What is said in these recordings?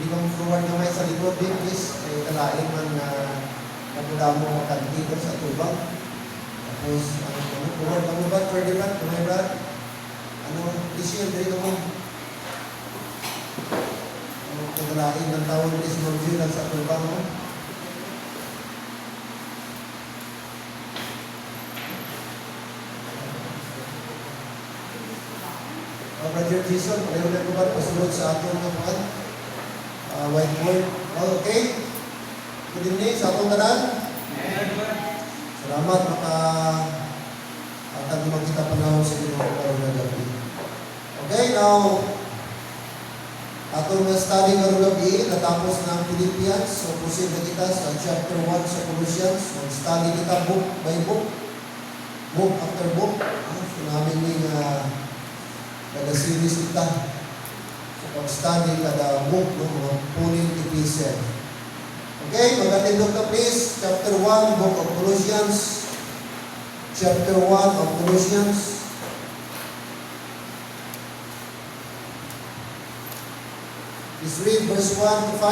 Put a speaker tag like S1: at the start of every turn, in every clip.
S1: Hindi kong forward naman sa likod din, please. Ay kalain man na nagula mo makagdito sa tubang. Tapos, forward mo ba? Ferdinand, kumay Brad? Please yun, dito mo. Kagalain ng tawag, please, mag-view lang sa tubang mo. Brother Jason, pareho na ko ba pasunod sa atong naman? Whiteboard. Okay. Good evening sa atong tanan. Salamat atag magkita panahon sa Ginoo karon nga gabi. Okay, now atong study karon gabi natapos na ang Philippians. So proceed na kita sa chapter 1 sa Colossians. Mag-study kita book by book. Book after book. So namin ni kada series kita. So pag-study kada book no mga puning episode. Okay, mag-atindog na please. Chapter 1, Book of Colossians. Chapter 1 of Colossians. Please read verse 1 to 5.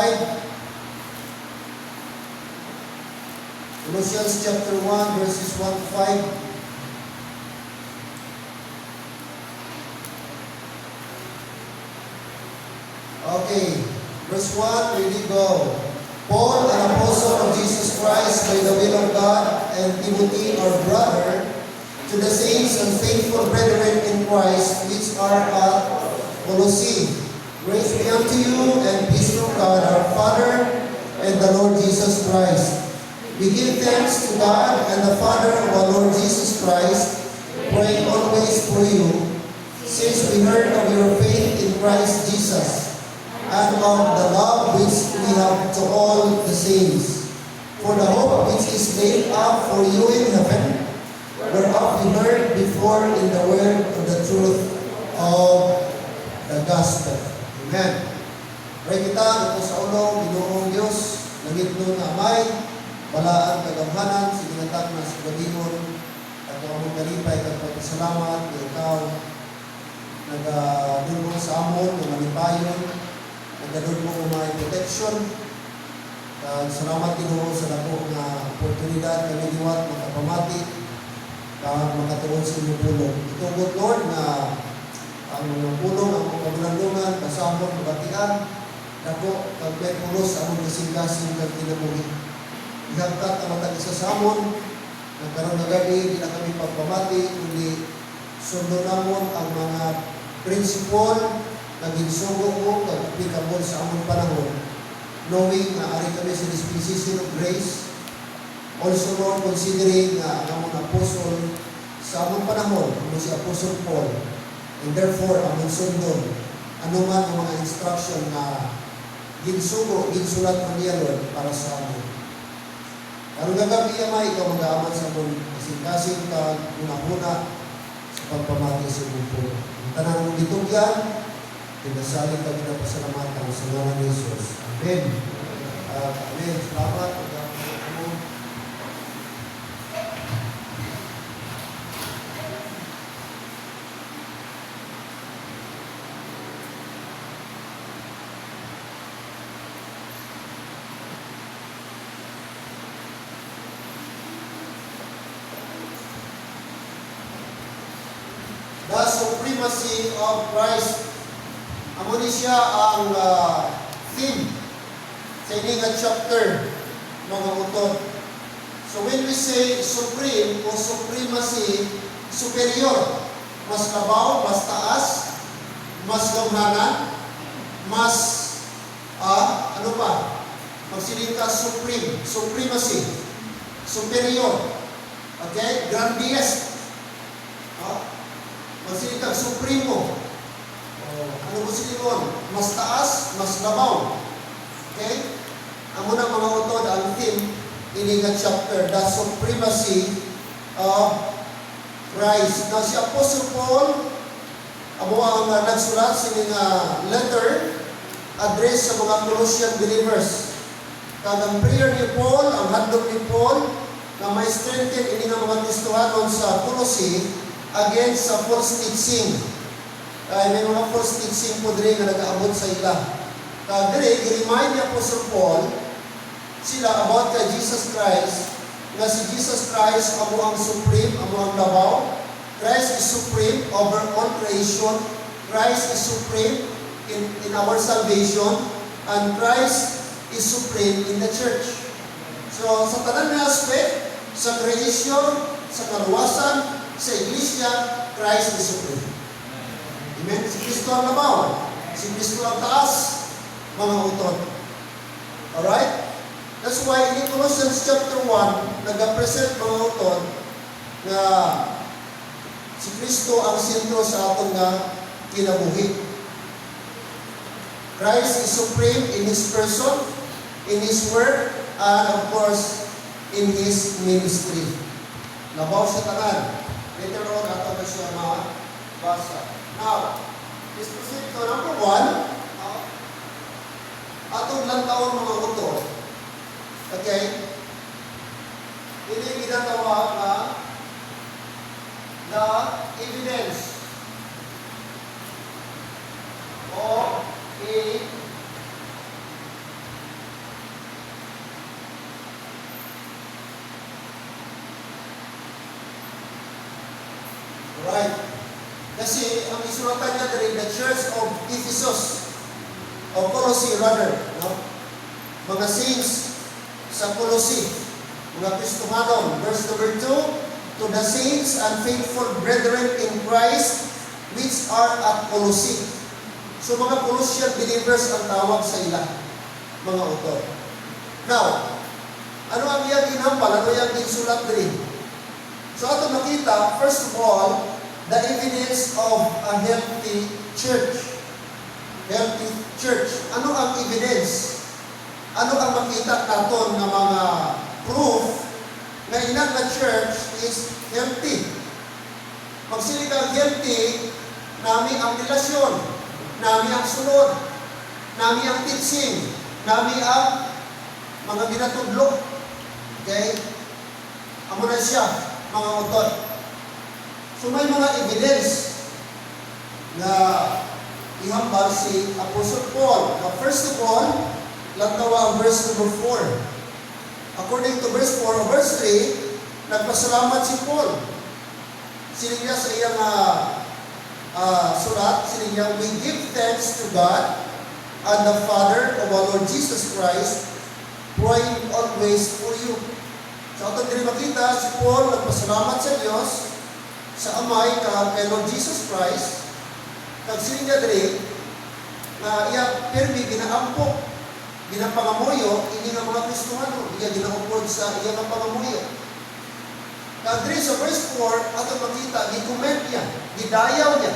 S1: Colossians chapter 1, verses 1 to 5. Okay, verse 1, ready, go. Paul, an apostle of Jesus Christ by the will of God, and Timothy, our brother, to the saints and faithful brethren in Christ, which are at Colossae. Grace be unto you, and peace from God, our Father, and the Lord Jesus Christ. We give thanks to God and the Father of our Lord Jesus Christ, praying always for you, since we heard of your faith in Christ Jesus, and of the love which we have to all the saints, for the hope which is laid up for you in heaven, whereof we heard before in the word of the truth of the gospel. Amen. Pray kita ito sa ulo, Ginoong Diyos, langit nun na amay, balaan kagamhanan, sinigatak na sa gabingon, at among kalipay at pagkasalamat, na ikaw nag-dulong sa amon, na malipayon, nagdadod mo may protection. Salamat Ginoo sa dako nga oportunidad kami liwat makapamati kag makatuon sa inyong pulong. Itugot Lord na ang pulong ang paglandungan kasabot mabatian dako kag may pulos among kasing-kasing kag kinabuhi. Ihangkat ang matag isa sa amon nagkaroon na gabi di na kami pagpamati kundi sundo namon ang mga prinsipol naging-sugo mo, kag-applicable sa among panahon, knowing na ari kami sa dispensation of grace, also Lord, considering na ang among apostle sa among panahon, ano si Apostle Paul, and therefore, among sundon, anuman ang mga instruction na ginsugo, ginsulat mo niya, Lord, para sa amin. Karong gagabi ama, ikaw mag-aaman sa among kasing-kasing kag una-una sa pagpamati sa bupo. Ang tanan mong ditugyan, pinasalit kami na pasalamatan sa ngalan ni Jesus. Amen. Amen. Salamat. The supremacy of Christ. Amo ni siya ang theme sa ining chapter, mga utod. So when we say supreme o supremacy, superior, mas labaw, mas taas, mas gamhanan, mas ano pa? Magsiling ka supreme, supremacy, superior. Okay? Grandiest. Magsiling ka supremo. Ano mo silingon? Mas taas, mas labaw. Okay? Ang muna mga utod, ang theme ini nga chapter, the supremacy of Christ. Now si Apostle Paul, amo ang nagsulat sa mga letter address sa mga Colossian believers. Kag ang prayer ni Paul, ang handog ni Paul, na may strengthen ini nga mga Kristohanon sa Colossae against sa false teaching. May mga false teaching po rin na nag-aabot sa ila. Dili, i-remind ni Apostle Paul sila about kay Jesus Christ, na si Jesus Christ amo ang supreme, amo ang labaw. Christ is supreme over all creation. Christ is supreme in our salvation. And Christ is supreme in the church. So, sa tanan na aspect, sa creation, sa kaluwasan, sa iglesia, Christ is supreme. Amen? Si Kristo ang labaw. Si Kristo ang taas, mga utod. Alright? That's why in Colossians chapter 1, nag-present mga utod na si Kristo ang sentro sa aton nga kinabuhi. Christ is supreme in His person, in His work, and of course, in His ministry. Labaw siya tanan. Later on, ato na siya mabasa. Now, let's proceed to number 1. Atong lang taon mga utod. Okay? Ini ginatawag na the evidence of a right. Kasi ang isulatan niya dari the Church of Ephesus, o Colossae rather, no? Mga saints sa Colossae, mga Kristohanon, verse number 2, to the saints and faithful brethren in Christ which are at Colossae. So mga Colossian believers ang tawag sa ila, mga utod. Now, ano ang iyang ginhambal? Ano ang isulat diri? So ato makita, first of all, the evidence of a healthy church. Healthy church. Ano ang evidence? Ano ang makita naton ng mga proof na inang na church is healthy? Pag sila kang healthy, nami ang relasyon, nami ang sunod, nami ang teaching, nami ang mga ginatudlo. Okay? Amo na siya, mga utod. So may mga evidence na ihambal si Apostle Paul. Now, first of all, lantawa ang verse number 4. According to verse 4 o verse 3, nagpasalamat si Paul. Sininya sa iyang sulat, sininya, we give thanks to God and the Father of our Lord Jesus Christ, praying always for you. So, atong diri makita, si Paul nagpasalamat sa Dios, sa Amay, kay Lord Jesus Christ, kag sininya diri, na iya pirmi ginaampok, ginapangamuyo, ini nga mga Kristohano, iya ginaupod sa iya nga pangamuyo. Kag diri sa verse 4, ato makita, gi-comment niya, gidayaw niya,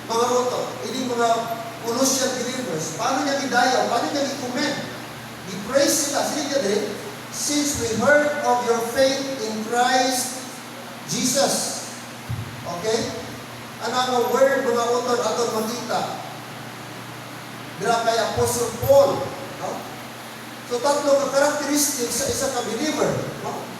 S1: mga uto, ini mga Colossian believers. Paano niya gidayaw? Paano niya gi-comment? Gi-praise sila. Sininya diri, since we heard of your faith in Christ Jesus. Okay? Ano ang word mga utod aton makita? Dira kay Apostle Paul, no? So tatlo ka characteristics sa isa ka believer, no?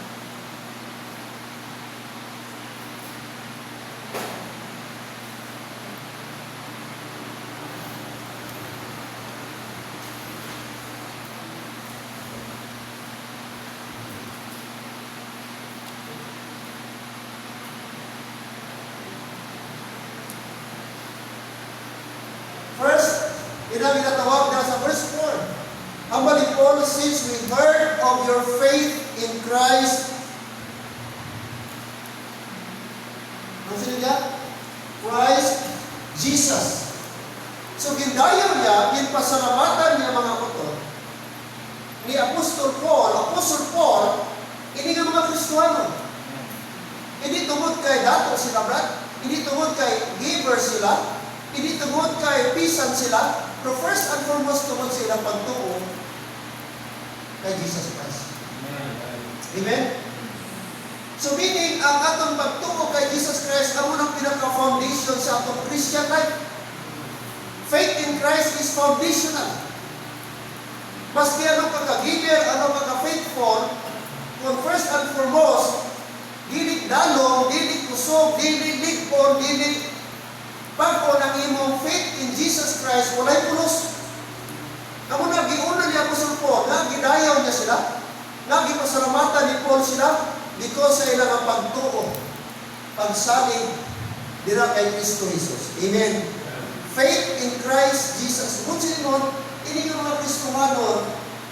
S1: Ina ginatawag na sa verse 4. Hambal ni Paul, since we heard of your faith in Christ. Ano sila niya? Christ Jesus. So, gindayaw niya, ginpasalamatan niya mga utod ni Apostle Paul, ini nga mga Kristohano. Hindi tungod kay dato sila, brad. Hindi tungod kay giver sila. Hindi tungod kay pisan sila. Pero first and foremost, tungod sa ilang pagtuo kay Jesus Christ. Amen? So meaning, ang atong pagtuo kay Jesus Christ, ang unang pinaka-foundation sa atong Christian life. Faith in Christ is foundational. Maski anong kaka-giver, anong kaka-faithful, kung first and foremost, dili dalong, dili kusog, dili ligpon, dili pagko ng imong faith in Jesus Christ, walay pulos. gidayaw niya sila, gipasalamatan ni Paul sila, because sa ilang pagtuo, pagsalig, dira kay Kristo Jesus. Amen. Faith in Christ Jesus. Kung sinon, ini yung mga Kristohanon,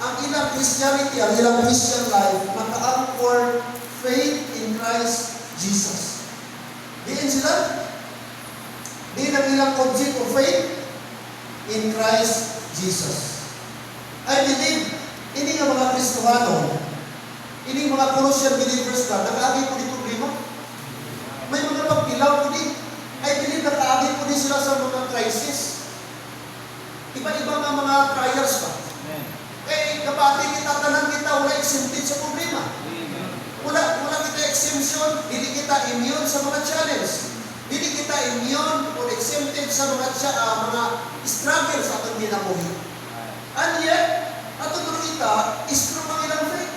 S1: ang ilang Christianity, ang ilang Christian life, naka-anchor faith in Christ Jesus. Diin sila? Diin ang ilang object of faith in Christ Jesus. I believe, ini nga mga Kristohanon, ini mga Colossian believers na, nag-agi po di problema. May mga pagkilaw po di. I believe nakaagi po din sila sa mga crisis. Iba-iba nga mga trials pa. Eh, kapati kita, tanan kita, wala exempted sa problema. Wala kita exemption, hindi kita immune sa mga challenge. Hindi kita immune o exempted sa mga struggle sa ating ginabuhi. And yet, atong kita, strong ang ilang faith.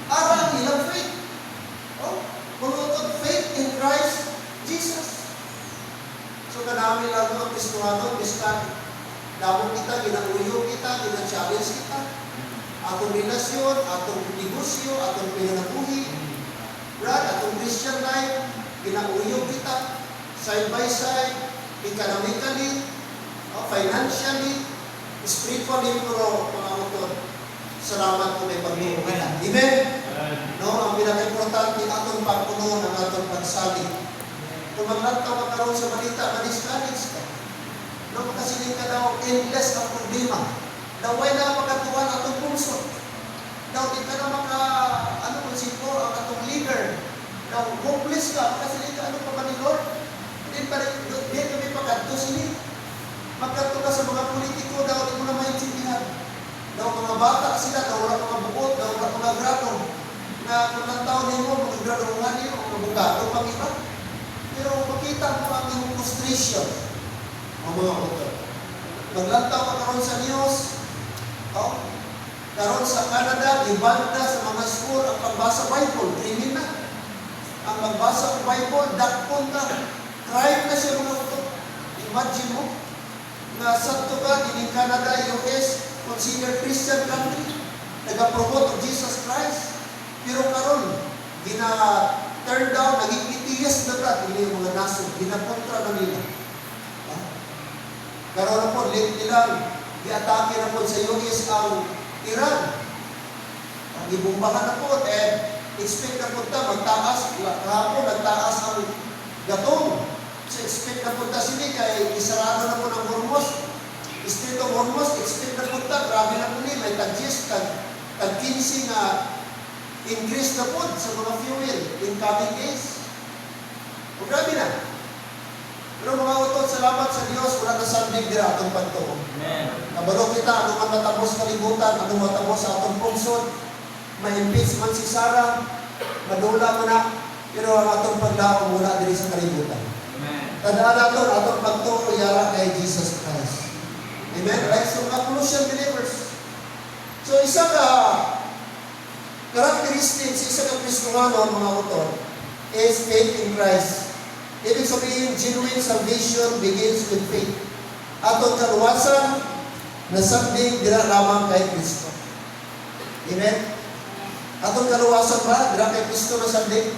S1: Ara ang ilang faith. Oh, mga faith in Christ Jesus. So, kanami lang ang Kristohanon, biskan, damong kita, ginauyo kita, gina-challenge kita. Atong relasyon, atong negosyo, atong pinanabuhi, atong Christian life, ginauyo kita, side by side, economically, financially, spiritually, pero mga utod, salamat po may pagbuo kita. Amen? No, ang pinaka-importante, atong pagpuno ng atong pagsalig. Kung maglantaw magkaroon sa balita, ma-discourage ka. No, kasi ka daw, endless ang problema. Daw, why na makatuwan atong puso? Daw, di ka na konsipor ang atong leader. Daw, hopeless ka, kasi ka, ano pa ba ni Lord? Hindi kami pagkanto sini. Magkanto ka sa mga politiko, daw, di mo na maintindihan. Daw, mga bata sila, daw, wala mga bukod, daw, wala mga grado. Na kung ng taon nyo, mga graduhan nyo, mga bugado, pang iba. Pero makita mo ang iyong frustration, ang mga author. Maglantaw ka karon sa news, karon sa Canada, ibanda sa mga school ang pagbasa Bible, krimen na. Ang pagbasa ng Bible, dakpon na. Crime na siya mga author. Imagine mo, na sa ka, in Canada, US, considered Christian country, nag-promote of Jesus Christ. Pero karon, turn down, naging itiyas na brad, hindi yung mga nasod, ginakontra na nila. Karoon na po, late nilang, i-atake na po sa US ang Iran. Ang ibumbahan na po, expect na po magtaas, kahapon, nagtaas ang gatong. So, expect na po sini, kaya isarado na po ng Hormuz. Strait of Hormuz, expect na po grabe na po nila, may tag-10, tag-15 na increase na po sa mga fuel in coming days. O grabe na. Pero mga utod, salamat sa Diyos, wala na sandig dira atong pagtuo. Kabalo kita, ano man matapos kalibutan, ano matapos sa atong pungsod, ma-impeach man si Sarah, madula man na, pero ang atong paglaong mula diri sa kalibutan. Tandaan natin, atong pagtuo, yara kay Jesus Christ. Amen? Like so, mga Colossian believers. So, isa ka characteristics, isa ka Kristohanon, mga author, is faith in Christ. Ibig sabihin, genuine salvation begins with faith. Atong kaluwasan, nasabing dira lamang kay Kristo. Amen? Atong kaluwasan ba? Dira kay Kristo nasabing?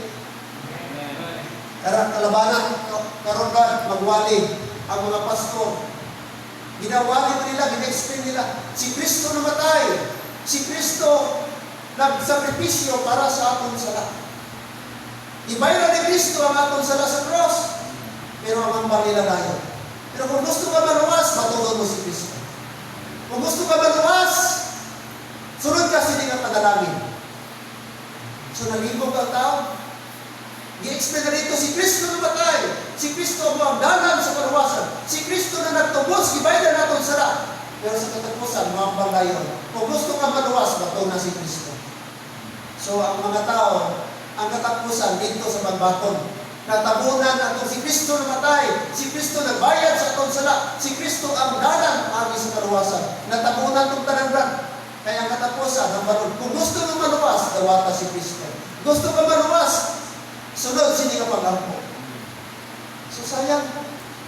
S1: Kalabanan, karon ba, magwali ang mga pastor. Ginawali nila, gina-explain nila, si Kristo namatay. Si Kristo nagsakripisyo para sa atong sala. Ibayra ni Kristo ang atong sala sa cross, pero ang nila tayo. Pero kung gusto ka maluwas, matulog mo si Kristo. Kung gusto ka maluwas, sunod ka sila ng panalangin. So nalibog ang tao. I-explain na rito, si Kristo namatay. Si Kristo ang danan sa kaluwasan. Si Kristo na nagtubos, ibayra na atong sala. Pero sa katapusan, mga balayon, kung gusto ka maluwas, bato na si Kristo. So, ang mga tao, ang katapusan dito sa pagbaton, natabunan atong si Kristo namatay, si Kristo nagbayad sa atong sala, si Kristo ang danan agi sa kaluwasan. Natabunan itong tanangran. Kaya ang katapusan, ang balon, kung gusto mo maluwas, dawata si Kristo. Gusto ka maluwas, sunod sini ka pag-ampo. So, sayang,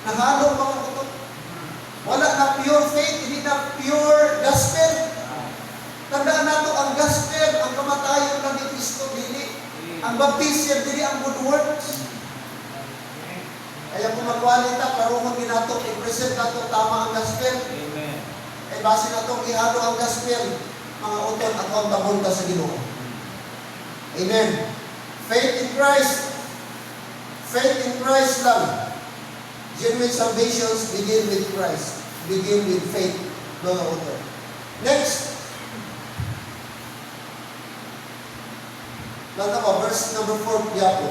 S1: nahalo mga kutot. Wala na pure faith, hindi na pure gospel. Tandaan baptism, dili ang good works. Kaya kung magwalita, karuhon ginato, i-present nato tama ang gospel.
S2: Amen.
S1: Ay base nato, ihalo ang gospel. Mga uton, ako ang tabunta sa Ginoo. Amen. Faith in Christ. Faith in Christ lang. Genuine salvations begin with Christ. Begin with faith, mga uton. Next. Verse number 4, Yapo.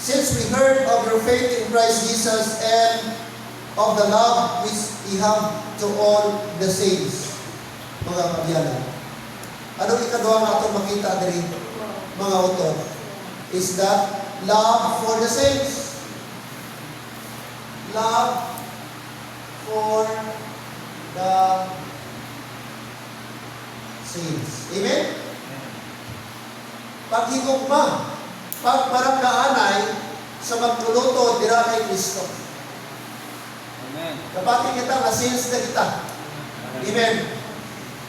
S1: Since we heard of your faith in Christ Jesus and of the love which ye have to all the saints. Mga kabyanan. Anong ikaduha nga itong makita diri, mga uton? Is that love for the saints. Love for the saints. Amen? Paghigugma, pagparanggaanay sa magtuluto dira kay Kristo.
S2: Amen.
S1: Kapati kita nga saints na kita. Amen.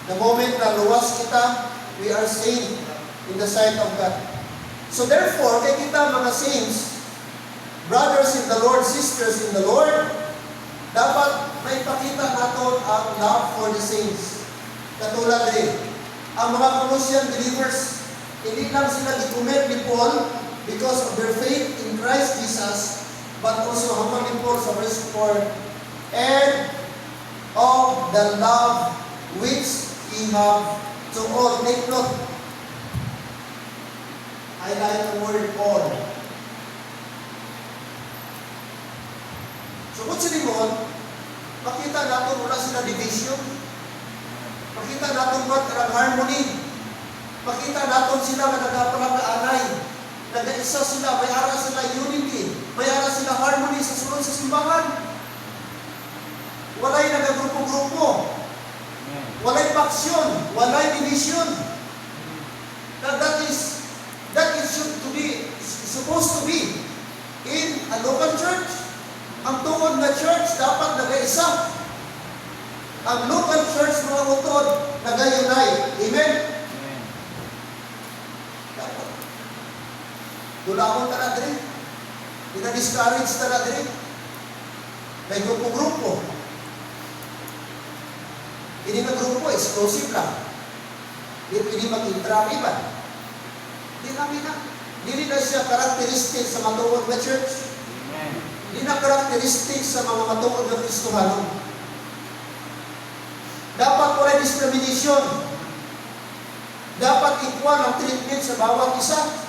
S1: The moment na luwas kita, we are saved in the sight of God. So therefore, kay kita mga saints, brothers in the Lord, sisters in the Lord, dapat may pakita natin ang love for the saints. Katulad rin, ang mga Colossian believers, hindi lang sila gikumet ni Paul because of their faith in Christ Jesus, but also hanggang ni Paul sa verse 4, and of the love which he have to all. Take note. Highlight the word all. So kung sinimon, makita natin wala sila division. Makita natin ang harmony. Makita natin sila na nagapalagaanay. Nag-isa sila, may ara sila unity. May ara sila harmony sa sulod sa simbahan. Walay nagagrupo-grupo. Walay faksyon. Walay division. That is supposed to be in a local church. Ang tuod na church dapat nag-isa. Ang local church mga utod nag-unite. Amen? Dapat. Dulawon ta na diri. Ina-discourage ta na diri. May grupo-grupo. Hindi na grupo, exclusive lang. Hindi mag-interact iba. Hindi na siya karakteristik sa matuod na church. Hindi na karakteristik sa mga matuod na Kristohano. Dapat wala discrimination. Dapat equal ang treatment sa bawat isa.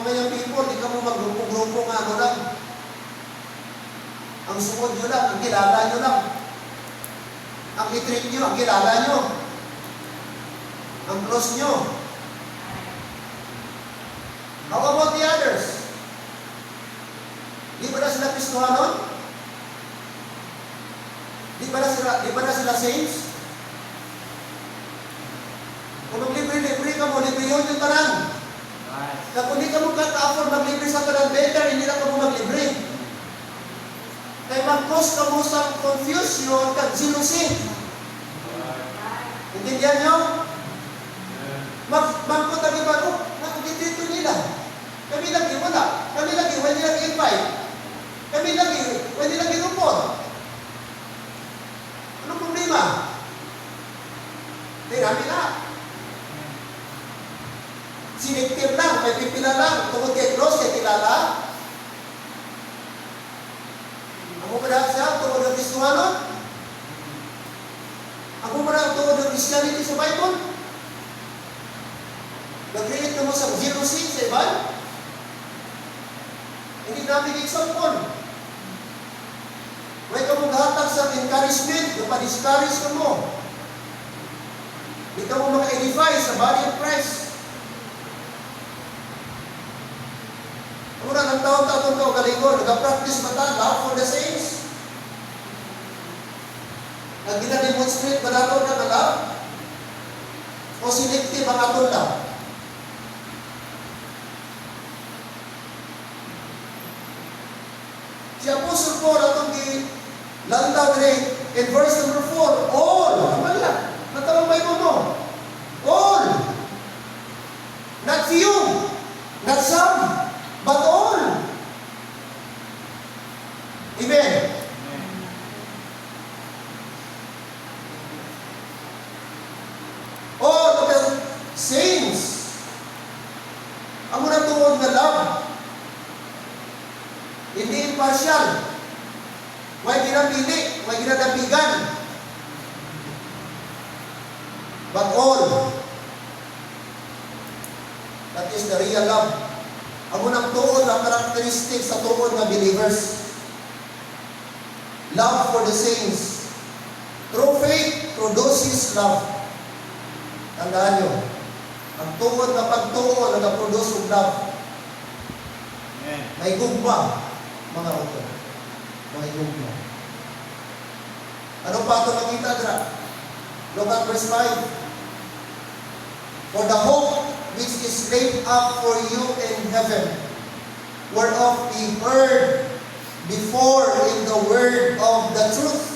S1: Mga people, di ka mo magrupo-grupo nga ano lang. Ang sumod nyo lang, ang kilala nyo lang. Ang itreat nyo, ang kilala nyo. Ang close nyo. How about the others? Di ba na sila Kristohanon? Di ba na sila saints? Kung maglibre-libre ka mo, libre yun yung tanan. Na kung di ka mo katapon maglibre sa tanan, better, hindi na ka mo maglibre. Kaya mag-cause ka mo sa confusion kag jealousy. Intindihan nyo? Magputagi ba ito? Nakikitito nila. Kami lagi wala. Kami lagi, hindi lagi invite. Kami lagi, hindi lagi report. Anong problema? Hindi namin na. Siniktir lang, may pipila lang. Tungkol kay cross, kay kilala. Ako ba dahil siya, tungkol ng Kristohanon? Ako ba dahil tungkol ng Christianity sa Bible? Nag-create na mo sa jealousy sa iba? Hindi namin example. May kamughatag sa encouragement, yung pa-discourage ka mo. Hindi ka mo maka-edify sa body of Christ. Muna ng taon-taon ka o galingon, nag-practice ba ta? Love for the saints? Nag-demonstrate ba nato na love? O selective ang aton lang? Apostle Paul atong lantaw dire in verse number 4, all, amala, natawang Bible mo, all, not few, not some, but all. Amen. All of the saints, ang muna tuwag na love, hindi impartial, may ginapili, may ginadapigan, but all. That is the real love. Ang unang tuon na characteristic sa tuon na believers. Love for the saints. True faith produces love. Tandaan nyo, ang tuon na pagtuon na produce of love.
S2: Amen.
S1: May gugma, mga auto. May gugma. Ano pa ito makita dra? Look at verse 5. For the hope which is laid up for you in heaven, whereof we heard before in the word of the truth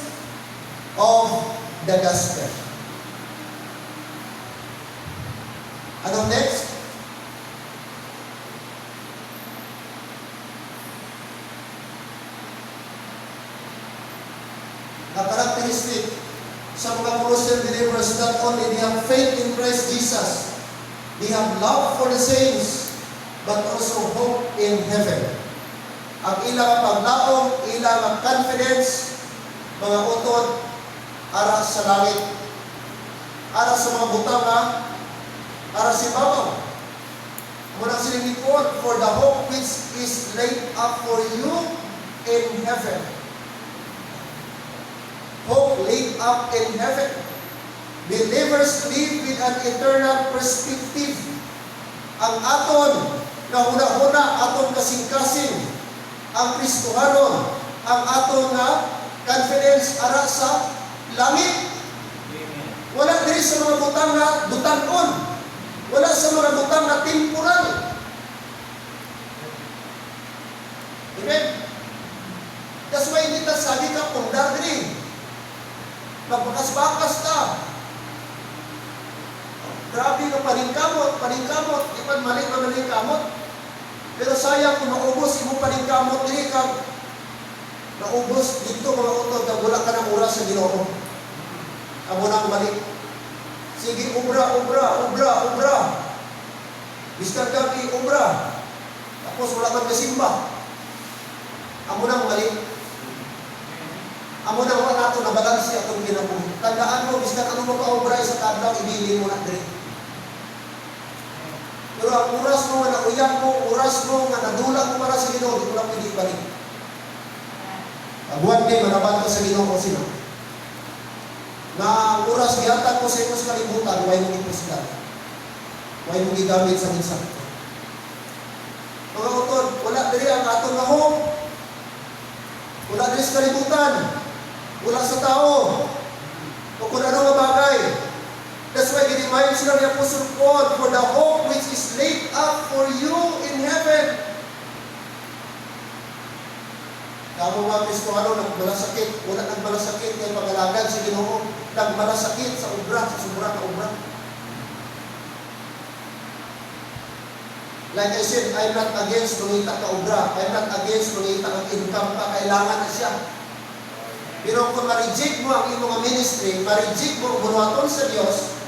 S1: of the gospel. Ano next? Na characteristic sa mga Colossian believers, not only they have faith in Christ Jesus, they have love for the saints, but also hope in heaven. Ang ilang paglaom, ilang confidence, mga utod, ara sa langit, ara sa mga butanga, ara sa babaw. Munang sinigikon, for the hope which is laid up for you in heaven. Hope laid up in heaven. Believers live with an eternal perspective. Ang aton na huna-huna, aton kasing-kasing, ang Kristohanon, ang aton na confidence ara sa langit. Wala diri sa mga butang na dutan-on. Wala sa mga butang na temporal. Amen? That's why hindi ta sabi ka pundar diri. Magbakas-bakas ka. Grabe ka paningkamot, ipan mali na maningkamot. Pero sayang kung naubos, imo paningkamot, dili ka naubos dito mga utod, na wala ka ng oras sa Ginoo. Amo nang mali. Sige, ubra. Biskan gabi, ubra. Tapos wala man kasimba. Amo nang mali. Amo na wala nato na balansi atong kinabuhi. Tandaan mo, biskan ano mo ka-obra sa kadlaw, ibili mo na diri. Pero ang oras mo nga nauyang mo, oras mo nga nadulang mo para sa Ginoo, di mo lang pwede balik. Abuan din, manaban ka sa Ginoo ko sila. Na ang oras gihatag ko sa imo sa kalibutan, way mo iposdan. Way mo gigamit sa minsan. Mga utod, wala diri ang atong nga hope. Wala diri sa kalibutan. Wala sa tao. O kung ano nga bagay. That's why ginimay sila ni Apostle Paul, for the hope which is laid up for you in heaven. Kamo mga Kristohano, nagmalasakit. Wala nagmalasakit kay pangalagan sa Ginoo. Nagmalasakit sa obra, sa sobra na obra. Like I said, I'm not against mangita ka obra. I'm not against mangita ang income ka. Kailangan na siya. Pero kung ma-reject mo ang imong ministry, ma-reject mo ang bunuhaton sa Dios,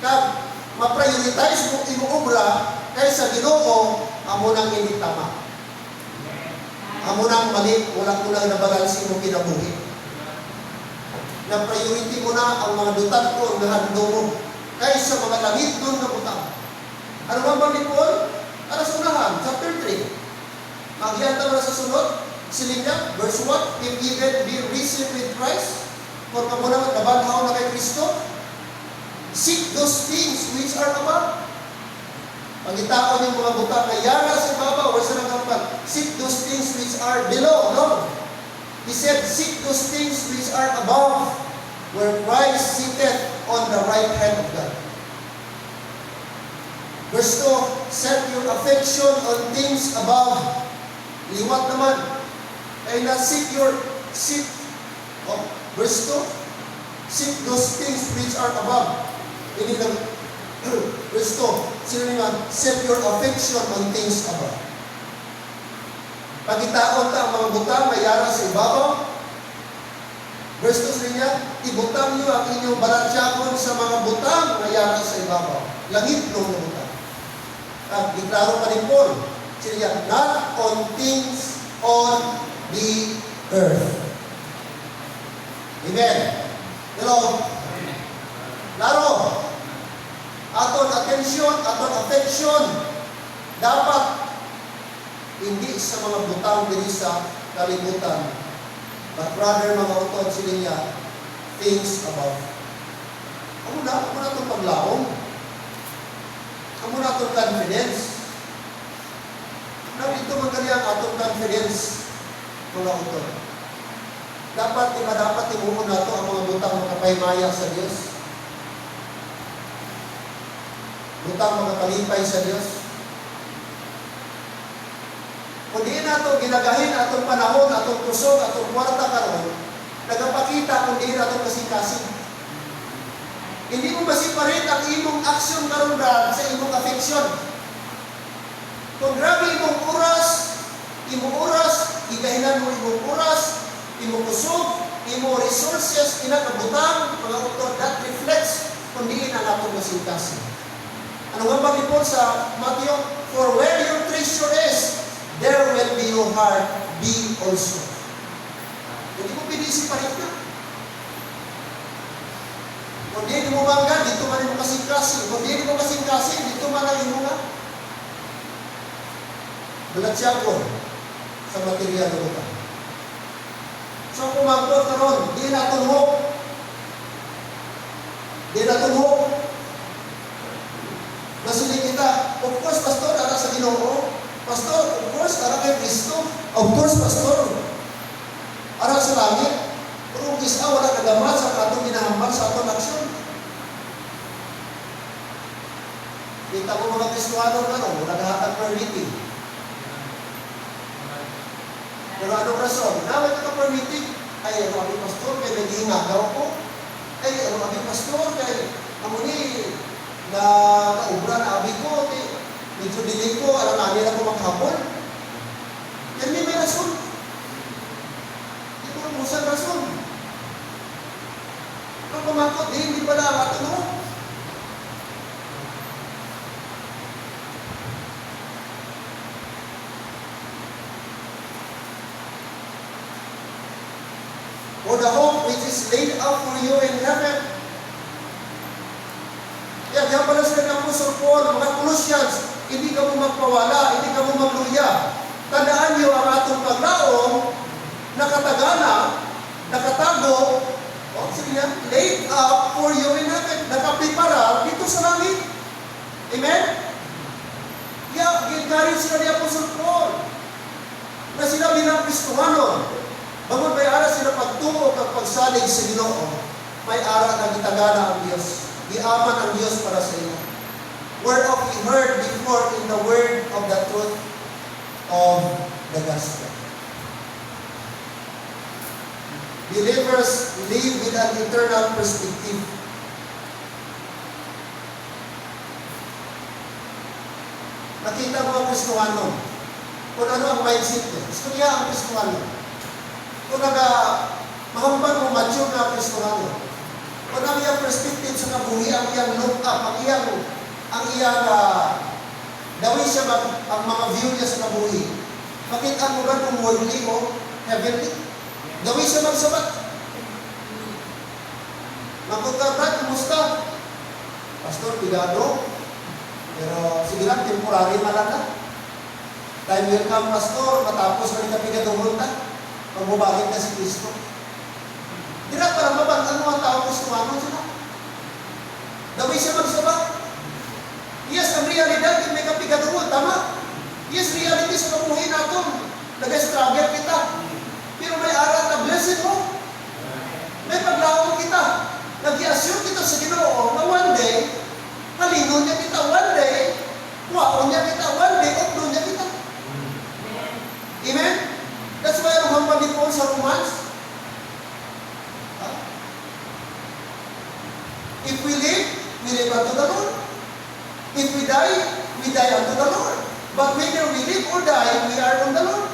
S1: kag ma-prioritize mo imong obra kaysa Ginoo, amo nang hindi tama. Amo nang mali, walang kulang na balansi mo kinabuhi. Na-priority mo na ang mga dutan ko, ang hando mo, kaysa mga langit doon na butang. Ano ba bang Paul? Para sa unahan, chapter 3. Magyanta mo na sa sunod, silingan, verse 1, if even be risen with Christ, kung kamo naman nabanhaw na kay Kristo, seek those things which are above. Pagitaon yung mga butang na yara sa baba, o sa nagkampan, seek those things which are below. No. He said, seek those things which are above, where Christ sitteth on the right hand of God. Verse 2, set your affection on things above. Liwat naman. Ay seek, verse 2, seek those things which are above. Ini lang, verse 2, sino naman, set your affection on things above. Pagitaon ta ang mga butang na yara sa ibabaw. Verse 2 sila niya, ibutang niyo ang inyong balansyagon sa mga butang na yara sa ibabaw. Langit nung na butang. At diklaro pa rin Paul, sila niya, not on things on the earth. Amen. Hello? Laro, aton attention, aton affection, dapat hindi sa mga butang diri sa kalibutan, but rather mga utod sila niya, things above. Amo na itong paglaong. Amo na itong confidence. Dito magaling ang atong confidence, mga utod. Dapat timuon na ito ang mga butang makapahimaya sa Diyos. Butang makakalipay sa Diyos. Kung di na ito ginagahin atong panahon, atong kusog, atong kwarta karon, nagapakita kung di na itong kasing-kasing. Hindi mo masiparit ang imong aksyon karon sa imong affection. Kung grabe imong oras, igahinan mo imong oras, imong kusog, imong resources, kinakabutang, mga utod, that reflects kung di na natong kasing-kasing. Ano nga ba Paul sa Matthew? For where your treasure is, there will be your heart be also. Hindi mo pinisi pa rin na. Kung di mo bangga, dito man mo kasing-kasing. Kung di mo kasing-kasing, dito man ang imo nga. Balansyagon sa material na buta. So kung magpot karon, di na tunhok. Di na tunhok. Nasuli kita, of course, pastor, ara sa Ginoo. Pastor, of course, ara kay Kristo. Of course, pastor, ara sa langit. Pero kung isa, wala kagamat sa atong ginahambal sa atong aksyon. Kita mo mga Kristohano na no, wala nahatag permitting. Pero anong rason? Naway ka permitting? Ay, ano kami pastor, kaya nag-iingagaw ko. Ay, ano kami pastor, kaya amuni, na naubra na abi ko, medyo dilig ko, alam na nila ko maghapon. Yan may rason. Hindi ko namusan rason. Kung kumakot, hindi pala ang ato no. For the hope which is laid up for you in heaven. Kaya pala sila ng Apostle Paul, mga Colossians, hindi ka mo magpawala, hindi ka mo magluya. Tandaan niyo ang atong paglaong, nakatagana, nakatago, sige niya, laid up for you in heaven, nakapipara dito sa langit. Amen? Kaya, gingarin sila ni Apostle Paul, na sila bilang Kristohano, bago may ara sila pagtungo at pagsalig sa Ginoo, may ara na gitagana ang Diyos. Iaman ang Diyos para sa iyo. Whereof we heard before in the word of the truth of the gospel. Believers live with an eternal perspective. Nakita mo ang Kristohano. Kung ano ang mindset niya. Gusto niya ang Kristohano. Kung mahambang mo mature na Kristohano. Kung ang iyang perspective sa kabuhi, ang iyang look up, ang iyang dawin siya ang mga view niya sa kabuhi. Makita mo ba kung worldly o heavenly? Dawin siya magsabat. Magkutatan, kumusta? Pastor, pigado. Pero sige lang, temporary malaka. Time will come, pastor, matapos na rin na pigadong ta. Magbubakit na si Kristo. Dira para mabang ang tao Kristohano sila. Daway siya magsabat. Yes, ang realidad yung may kapigadungon, tama. Yes, reality sa kabuhay natin. Nag-struggle kita. Pero may aral na blessed mo. May paglaong kita. Nag-i-assume kita sa Ginoo na one day, halino niya kita one day, kuwaon niya kita one day, okdo niya kita. Amen? That's why ang hambang we die unto the Lord. But whether we live or die, we are on the Lord.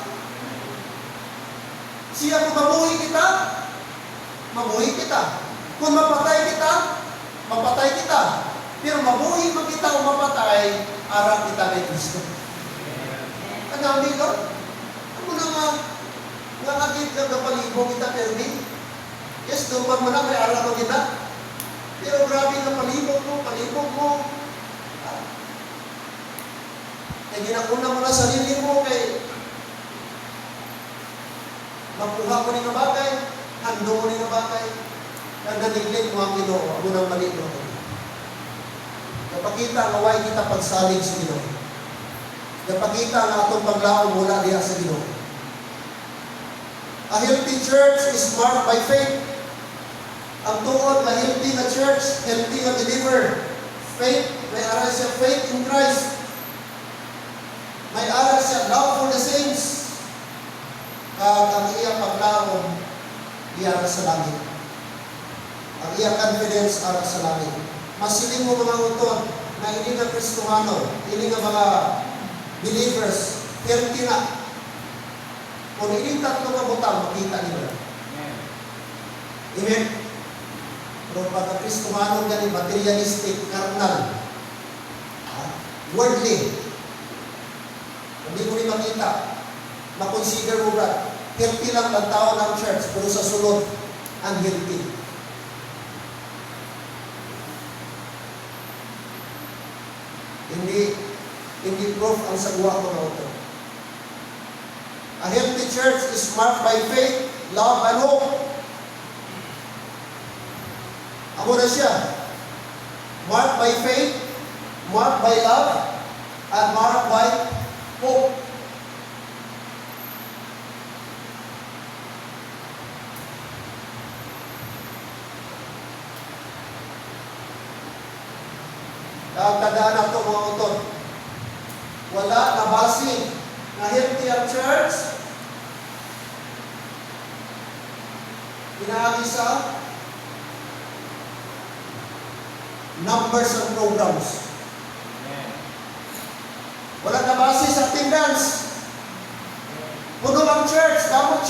S1: Siya kung mabuhay kita, mabuhay kita. Kung mapatay kita, mapatay kita. Pero mabuhay man kita o mapatay, ara kita kay Kristo. Ano ang Lord? Ano nga agit lang na palibong kita perdi? Yes, doon mo na may ara mo kita. Pero grabe na palibong mo. Kaya ginakuna mo na sarili mo kay makuha mo ni nga bagay, hando mo ni nga bagay, na naniglig mo ang Ginoo, ako nang mali mo. Napakita ang away kita pagsalig sa Ginoo. Napakita ang atong paglaom mula diha sa Ginoo. A healthy church is marked by faith. Ang tuod na healthy na church, healthy na believer. Faith, may aral siya faith in Christ. May aral siya love for the saints. Ang iyang paglaom, iyara sa langit. Ang iyang confidence ara sa langit. Masiling mo mga utod na hindi nga Kristohano, hindi nga mga believers, healthy na. Kung hindi tatlo ka butang, makita nila. Amen. Pero pagka Kristohano gani, materialistic, carnal, worldly, hindi mo rin makita, makonsider mo ba, healthy lang ang tao ng church, pero sa sunod, unhealthy. Hindi proof ang sagwa ko na ito. A healthy church is marked by faith, love, and hope. Amo na siya. Marked by faith, marked by love, and marked by hope. Tandaan na ito mga utod. Wala na base na healthy ang church. Pinaagi sa numbers and programs. Wala na base sa attendance. Puno ang church, damong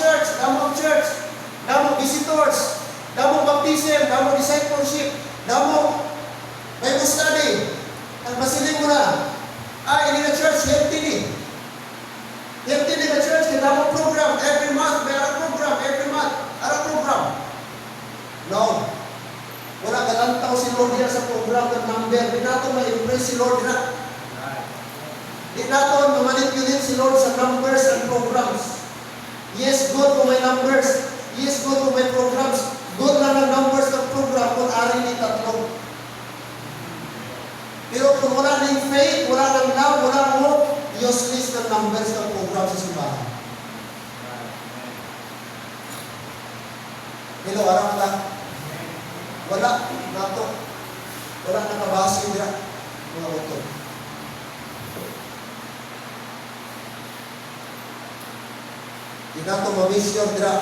S1: visitors, damong baptism, damong discipleship, damong Bible study. Ang masiling mo na, hindi na church, healthy ni. Healthy ni na church, kaya damong program, every month, may ara program. No. Wala galantaw si Lord diya sa program ng number. Di nato ma-impress si Lord na. Di nato ma-manipulate si Lord sa numbers and programs. Yes, good kung may numbers. Yes, good kung may programs. Good lang ang numbers ng program kung ari ni tatlo. Pero kung wala ng faith, wala ng love, wala ng hope, useless ng numbers ng program sa simbahan. Hello, arang lang. Wala, nato. Wala nakabasi nila. Mga utod. Di nato ma-mission nila.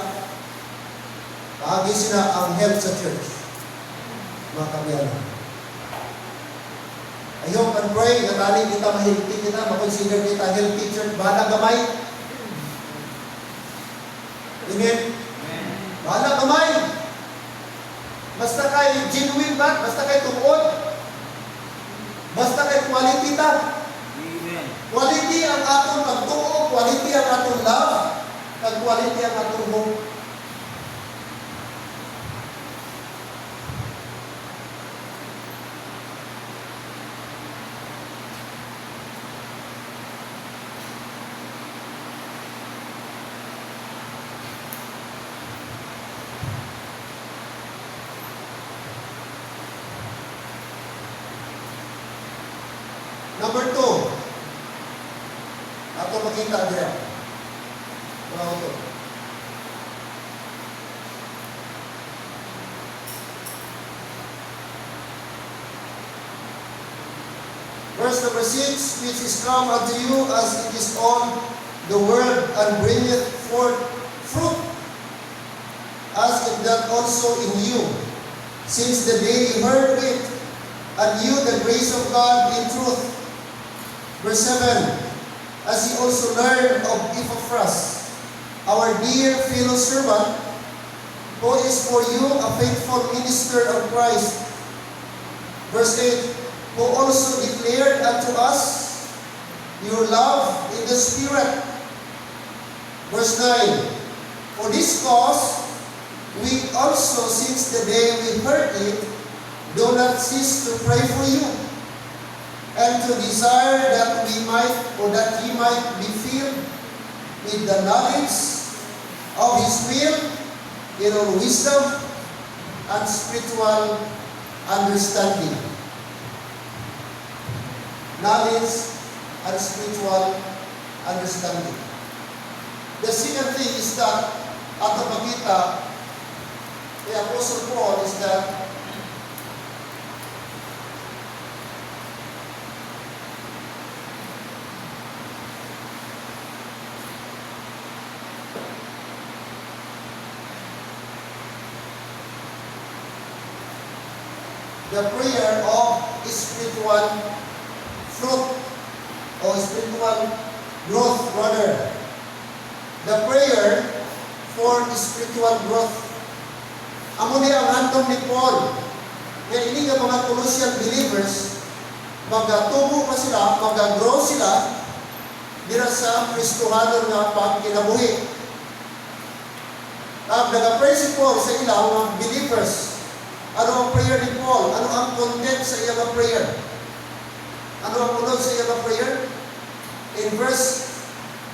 S1: Paagi sila ang health sa church. Mga kamiyano. I hope and pray na tali kita ma-healthy kita, ma-consider kita healthy church. Bahala gamay. Amen. Bahala gamay. Basta kay genuine ba? Basta kay tungod. Basta kay quality ta.
S2: Amen.
S1: Quality ang atong pagtuo, quality ang atong love, at quality ang atong hope. Number 2, ato makita dira. Mga ito. Verse number 6, which is come unto you as it is on the world, and bringeth forth fruit, as it doth also in you, since the day you heard it, and you the grace of God in truth, Verse 7, as ye also learned of Epaphras, our dear fellow servant, who is for you a faithful minister of Christ. Verse 8, who also declared unto us your love in the Spirit. Verse 9, for this cause, we also, since the day we heard it, do not cease to pray for you, and to desire that we might, or that ye might be filled with the knowledge of His will, in all wisdom and spiritual understanding. Knowledge and spiritual understanding. The second thing is that, at the makita, the Apostle Paul is that the prayer of spiritual fruit or spiritual growth rather. The prayer for spiritual growth. Amo ni ang handom ni Paul. Kaya ini nga mga Colossian believers, magatubo pa sila, mag-grow sila dira sa Kristohanon nga pagkinabuhi. Nag-pray si Paul sa ilang mga believers. Ano ang prayer ni Paul? Ano ang content sa iyang prayer? Ano ang unod sa iyang prayer? In verse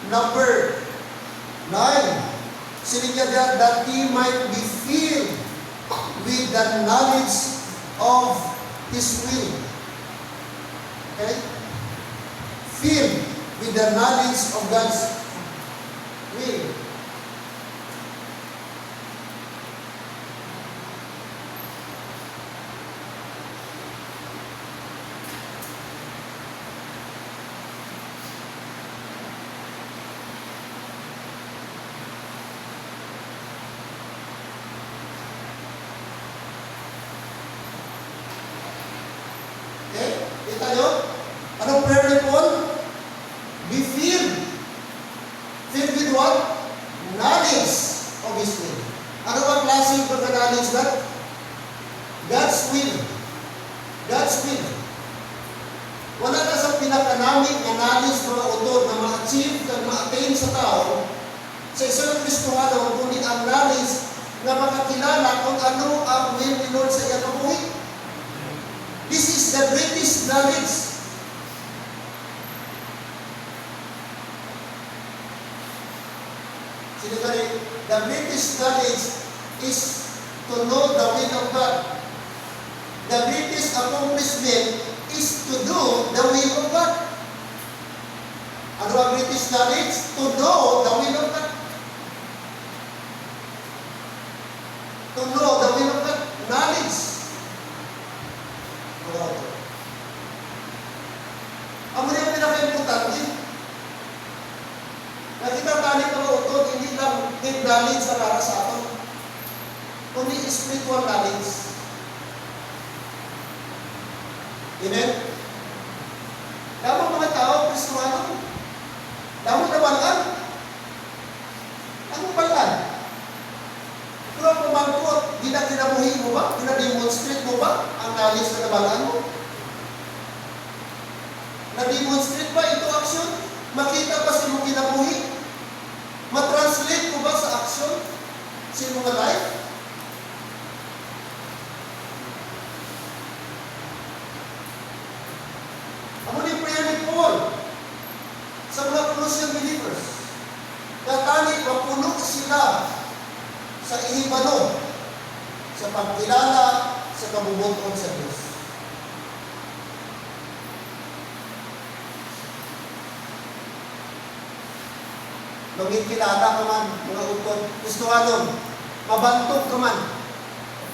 S1: number 9, sinigyan that he might be filled with the knowledge of His will. Okay? Filled with the knowledge of God's will. Kita nyo? Anong prayer ni Paul? Be filled. Filled with what? Knowledge of His will. Ano ba klase yung pagka-knowledge na? God's will. God's will. Wala na sa pinakanamik na knowledge mga autor na ma-achieve na ma-attain sa tao sa isang Kristohano kundi ang knowledge na makakilala kung ano ang will ni Lord sa iyang kabuhi. This is the greatest knowledge. Sinigari, the greatest knowledge is to know the will of God. The greatest accomplishment is to do the will of God. Ano ang greatest knowledge? To know the will of God. To know the will of God. Knowledge. Ang mga pinaka-importante, nakita tayo mga utod, hindi lang deep knowledge na para sa atin, kundi spiritual knowledge. Amen? Damang mga tao, Kristohano, damang nabalaan. Anong balaan? Kung ang pumangkot, di na kinabuhi mo ba? Di na demonstrate mo ba ang knowledge na nabalaan mo? Na-demonstrate ba ito action? Makita pa sa iyong kinabuhi? Ma-translate mo ba sa action? Sa iyong mga life? Amo ni prayer ni Paul sa mga Colossian believers. Katani, mapuno sila sa ihibano, sa pagkilala, sa kabubuton sa Diyos. Magkilala ka man, mga utod, Kristohanon, mabantog ka man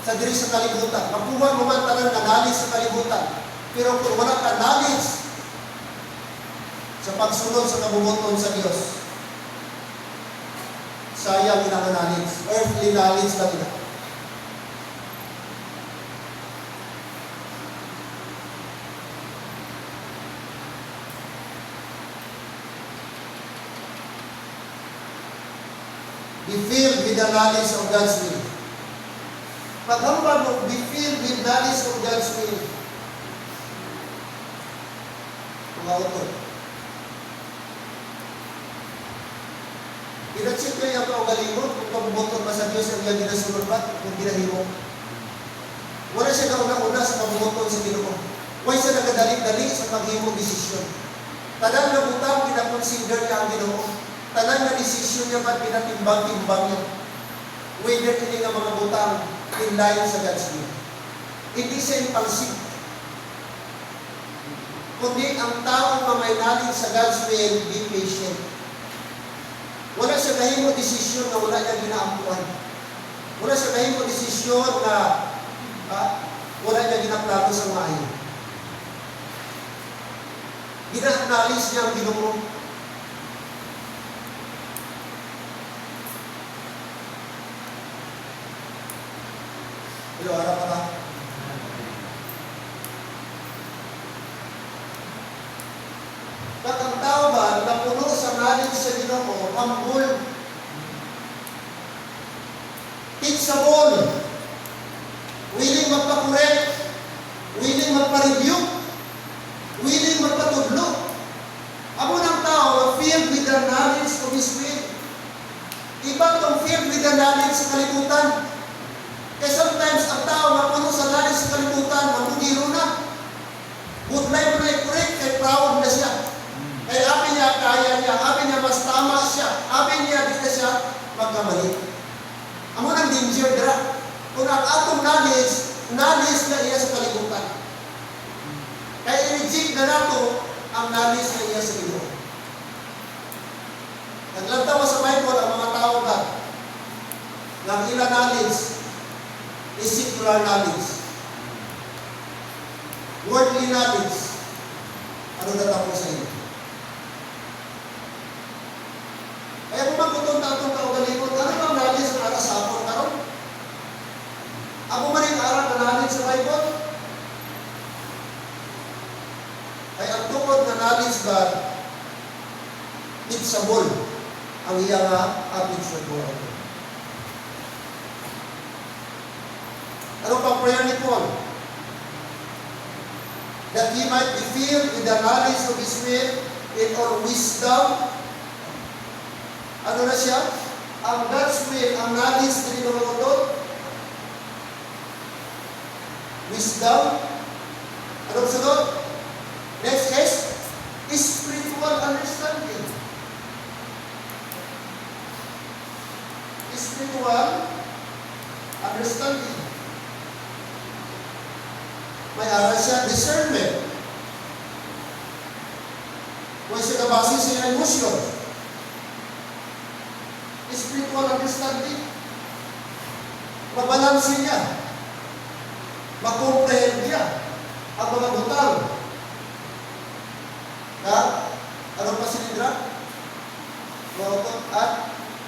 S1: sa diri sa kalibutan. Magkuha mo man tanan na knowledge sa kalibutan. Pero kung wala ka knowledge sa pagsunod sa kabubuton sa Diyos, sayang ina ka knowledge. Earthly knowledge lang ina. be filled with the knowledge of God's will. Paghambal mo, be filled with knowledge of God's will. Mga utod. Pinacheck ko yung kaugalingon kung pagbubuton pa sa Diyos ang iyang ginasunod ba kung ginahimo. Wala siya kauna-una sa pagbubuton sa Ginoo. Huwag siya nagadalik-dalik sa paghimong desisyon. Tanan na butang pinakonsider niya ang Ginoo. Tanan na desisyon niya ba't pinatimbang-timbang niya. Whether ini nga mga butang in line sa God's will. Hindi siya impulsive. Kundi ang taong may knowledge sa God's will, be patient. Wala siya kahimo desisyon na wala niya ginaampuan. Wala siya kahimo desisyon na wala niya ginaplano sa maayo. Gina-acknowledge niya ang Ginoo. Pero harap ka na. At ang tao ba na puno sa knowledge sa Ginoo, humble, teachable, willing magpa-correct, willing magpa-review, willing magpatudlo. Amo ng tao na filled with the knowledge of His will. Iba itong filled with the knowledge sa kalibutan. Kaya sometimes ang tao na puno sa knowledge sa kalibutan, mamugiro na. Good life na i-correct, kaya proud na siya. Kaya amin niya, kaya niya, amin niya, mas tama siya, amin niya, di na siya magkamali. Amo ng danger dira. Kung ang atong knowledge na iya sa kalibutan. Kaya i-reject na nato ang knowledge na iya sa Ginoo. Naglantaw sa Bible ang mga tao ba ng ilang knowledge is secular knowledge. Worldly knowledge. Ano natapos sa inyo? Kaya kung magkutong tatong kaugalingon, ano bang knowledge na nakasapon karon? Ako man yung aral na knowledge sa Bible? Ay ang tukod na knowledge ba teachable ang iyang ating sa buhay. Ano pang prayer ni Paul? That he might be filled with the knowledge of His will in all wisdom. Ano na siya? Ang God's will, ang knowledge na ninumunod. Wisdom. Anong sunod? Next is spiritual understanding. Spiritual understanding. May aral siya, discernment. Kung siya kabase sa iyong emosyon. Spiritual understanding. Mabalansin niya. Makomprehend niya ang mga butang. Ano pa sinidra? At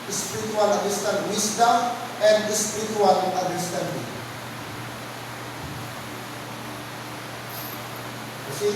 S1: spiritual understanding. Wisdom and spiritual understanding. Kasi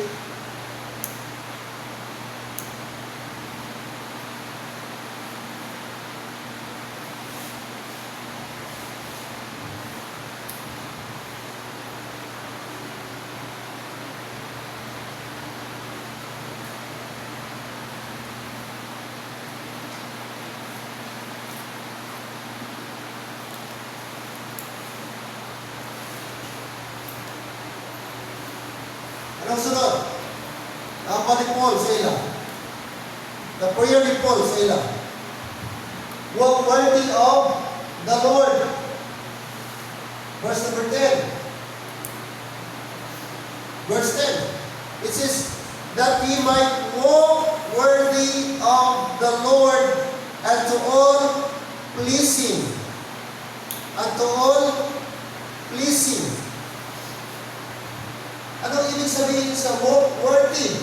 S1: anong sunod? Ang pa ni Paul sa ila. The prayer ni Paul sa ila. Walk worthy of the Lord. Verse number 10. Verse 10. It says, that he might walk worthy of the Lord and to all pleasing. And to all pleasing. Anong ibig sabihin sa walk worthy?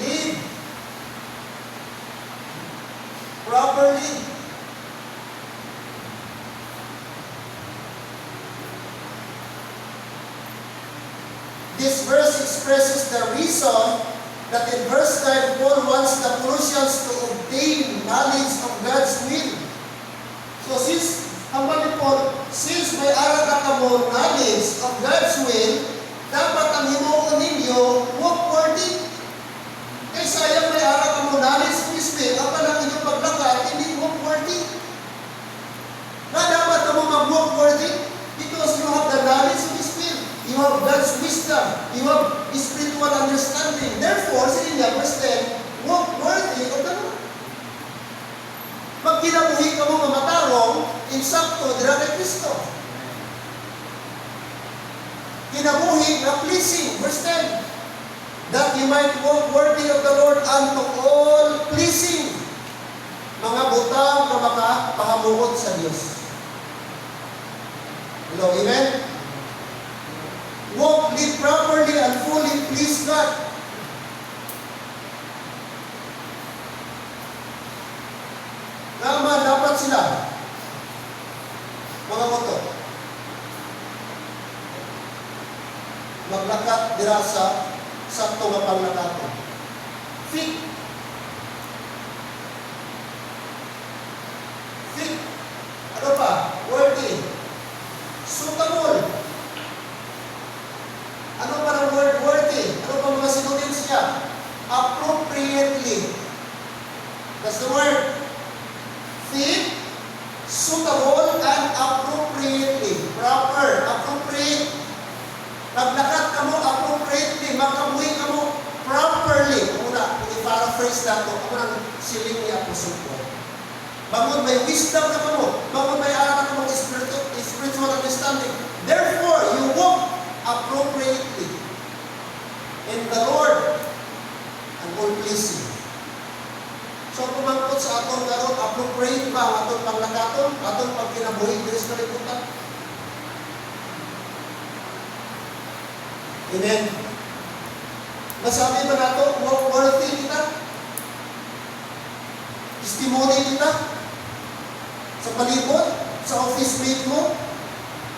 S1: Live properly. This verse expresses the reason that in verse 9, Paul wants the Colossians to obtain knowledge of God's will. So since, hambal ni Paul, since may ara ka mo knowledge of God's will, dapat ang himuon ninyo, walk worthy. Kaya sayang may ara ka mo knowledge of His will, ang palang inyong paglakad, hindi walk worthy. Na dapat na mo mag-walk worthy? Because you have the knowledge of His will. You have God's wisdom. You have His spiritual understanding. Therefore, sige niya, verse 10, walk worthy of the Lord. Pag kinabuhi ka mo mamatarong, insakto, dira kay Kristo. Kinabuhi na pleasing, verse 10, that you might walk worthy of the Lord unto all pleasing. Mga butang na makapahamuot sa Diyos. Hello, amen? Walk, live properly and fully please God. Tama, dapat sila. Mga moto. Maglakat dira sa sakto nga panglakaton. Fit. Fit. Ano pa? Worthy. Suitable. Ano pa ng word worthy? Ano pa mga synonyms niya? Appropriately. That's the word. Fit, suitable, and appropriately. Proper, appropriate. Naglakad ka mo appropriately. Magkabuhi ka mo properly. Una, i-paraphrase na ito. Ako nang siling ni Apostle Paul. Bangon may wisdom na ka mo. Bangon may aral na ka mo spiritual understanding. Therefore, you walk appropriately in the Lord and all pleasing. So, kumangkot sa atong karon, appropriate ba ang atong panglakaton, atong pagkinabuhi diri sa kalibutan? Amen. Nasabi ba nato, walk worthy kita? Testimony kita? Sa palibot? Sa office mate mo?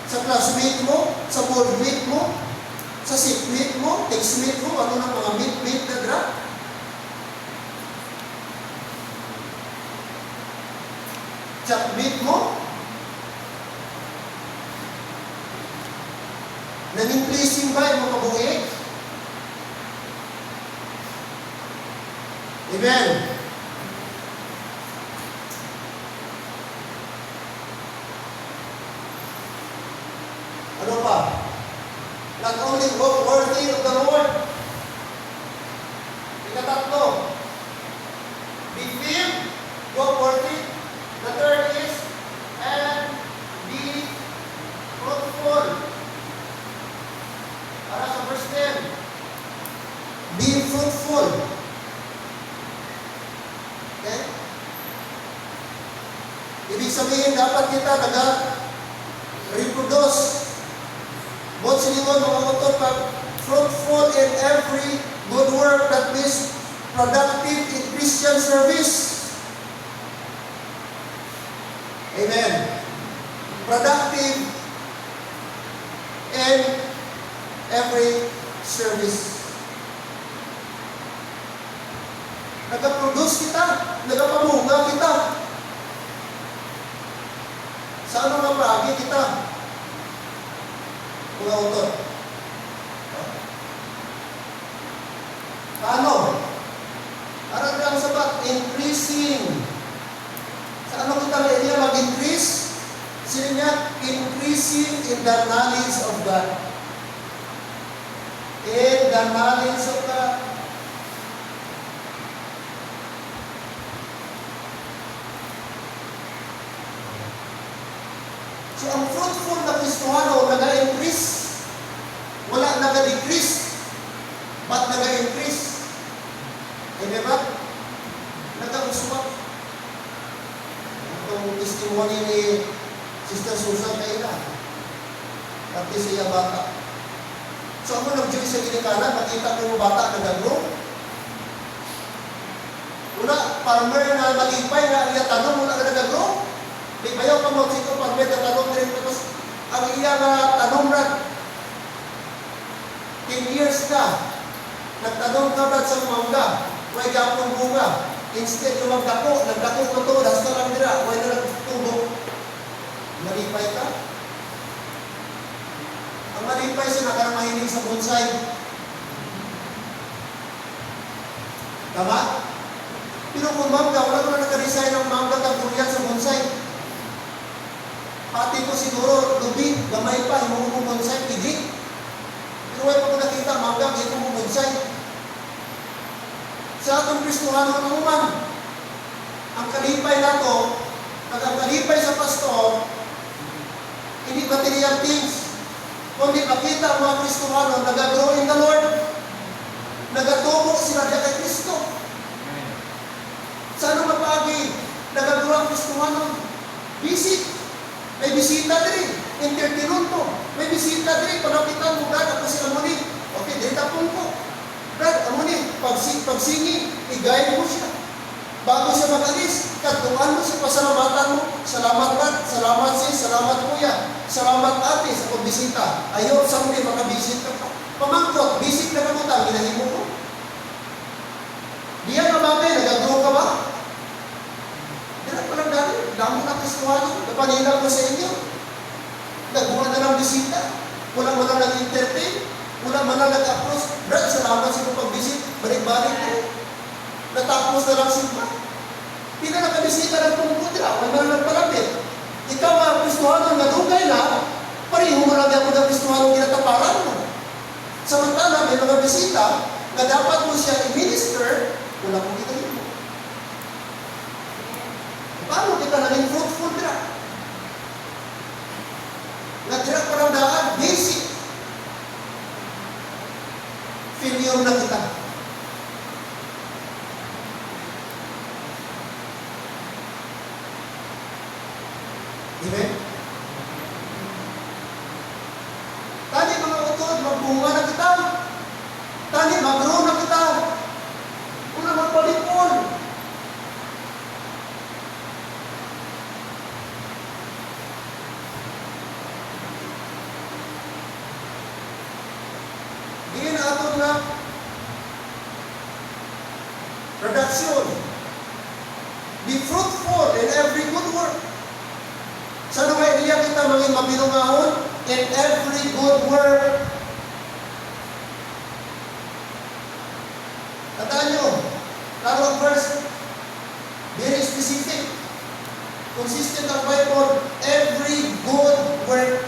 S1: Sa classmate mo? Sa boardmate mo? Sa seatmate mo? Textmate mo? Ano na mga mate na dra? Chatmate mo? Naging pleasing ba yung mga kabuhi? Amen. Ano pa? Not only walk worthy of the Lord. Ikatatlo, be filled, walk worthy. The third is, and be fruitful. Para sa verse 10, be fruitful. Okay? Ibig sabihin, dapat kita reproduce. Both silingon, mga utod, pag fruitful in every good work that is productive in Christian service. Amen. Productive in every service. Nag-produce kita, nagapamunga kita. Sa ano nga paagi kita? Mga utod. Paano? Parang lang sabat, increasing. Sa ano kita na niya mag-increase? Sino niya? Increasing in the knowledge of God. In the knowledge of God. So, ang fruitful na Kristohano, nag-increase. Wala nag-decrease. But nag-increase. Hindi ba? Nag-uswak. Itong testimony ni Sister Susan Kaina. Pati siya bata. So, ako nag-joy sa ginikanan, makita ko yung bata nag-grow. Una, farmer na malipay na iya tanong, wala na nag-grow. Di bayaw ka mo, sito pag may tatanong rin, tapos ang iya na tanong na 10 years na, Nagtanong ka ba sa mangga? May gapong bunga. Instead yung nagdako ko to, hasta lang nila, may na nagtubok. Malipay ka? Ang malipay siya nakarang mahinig sa bonsai. Tama? Pero kung mangga, wala ko na nakadesign ng mangga at durian sa bonsai. Pati ko siguro, lubi, gamay pa, yung mga bonsai, pidi. Pero wala pa ko nakita, mangga, ito mo bonsai. Sa atong Kristohano naman, ang kalipay na to, ang kalipay sa pastor, hindi material things. Kundi makita ang mga Kristohano, nag-grow in the Lord, nagatubo sila kay Kristo. Sa ano mapagi, nag-grow ang Kristohano, visit. May bisita din, entertainment po. May bisita din, panapitan mo ka, tapos sila muli. Okay, dito po po. Brad, amo ni, pagsingi, i-guide mo siya. Bago siya mag-alis, katuan mo siya, pasalamatan mo. Salamat Brad, salamat sis, salamat kuya, salamat ate sa pagbisita. Ayaw, someday makabisit ka pa. Pamangkot, bisit na kamutan, ginahimo mo. Diyan na bagay, nag-grow ka ba? Diyan pa lang dati, damo na Kristohano, napanilang ko sa inyo. Nagbuha na ng bisita, wala mo na nag-entertain. Wala man lang nag-approach, Brad, salamat sa iyong pag-visit, balik-balik ko. Natapos na lang simba. Hindi na nakabisita ng pungkudra, wala man lang nagpalapit. Ikaw ang Kristohano na dugay na, pareho mo lang ako ng Kristohano ginataparan mo. Samantala, may mga bisita na dapat mo siya i-minister, wala kong gitahin mo. Paano kita naging fruitful dra? Nagdira pa ng daan, basic. Failure na kita. Amen? Tani mga utod, magbunga na kita. Tani mag-grow na kita. Una magpalipon. Hindi na atod na production. Be fruitful in every good work. Sa ano nga iya kita maging mabinungahon? In every good work. Tandaan nyo, lalo verse, very specific. Consistent ang Bible, every good work.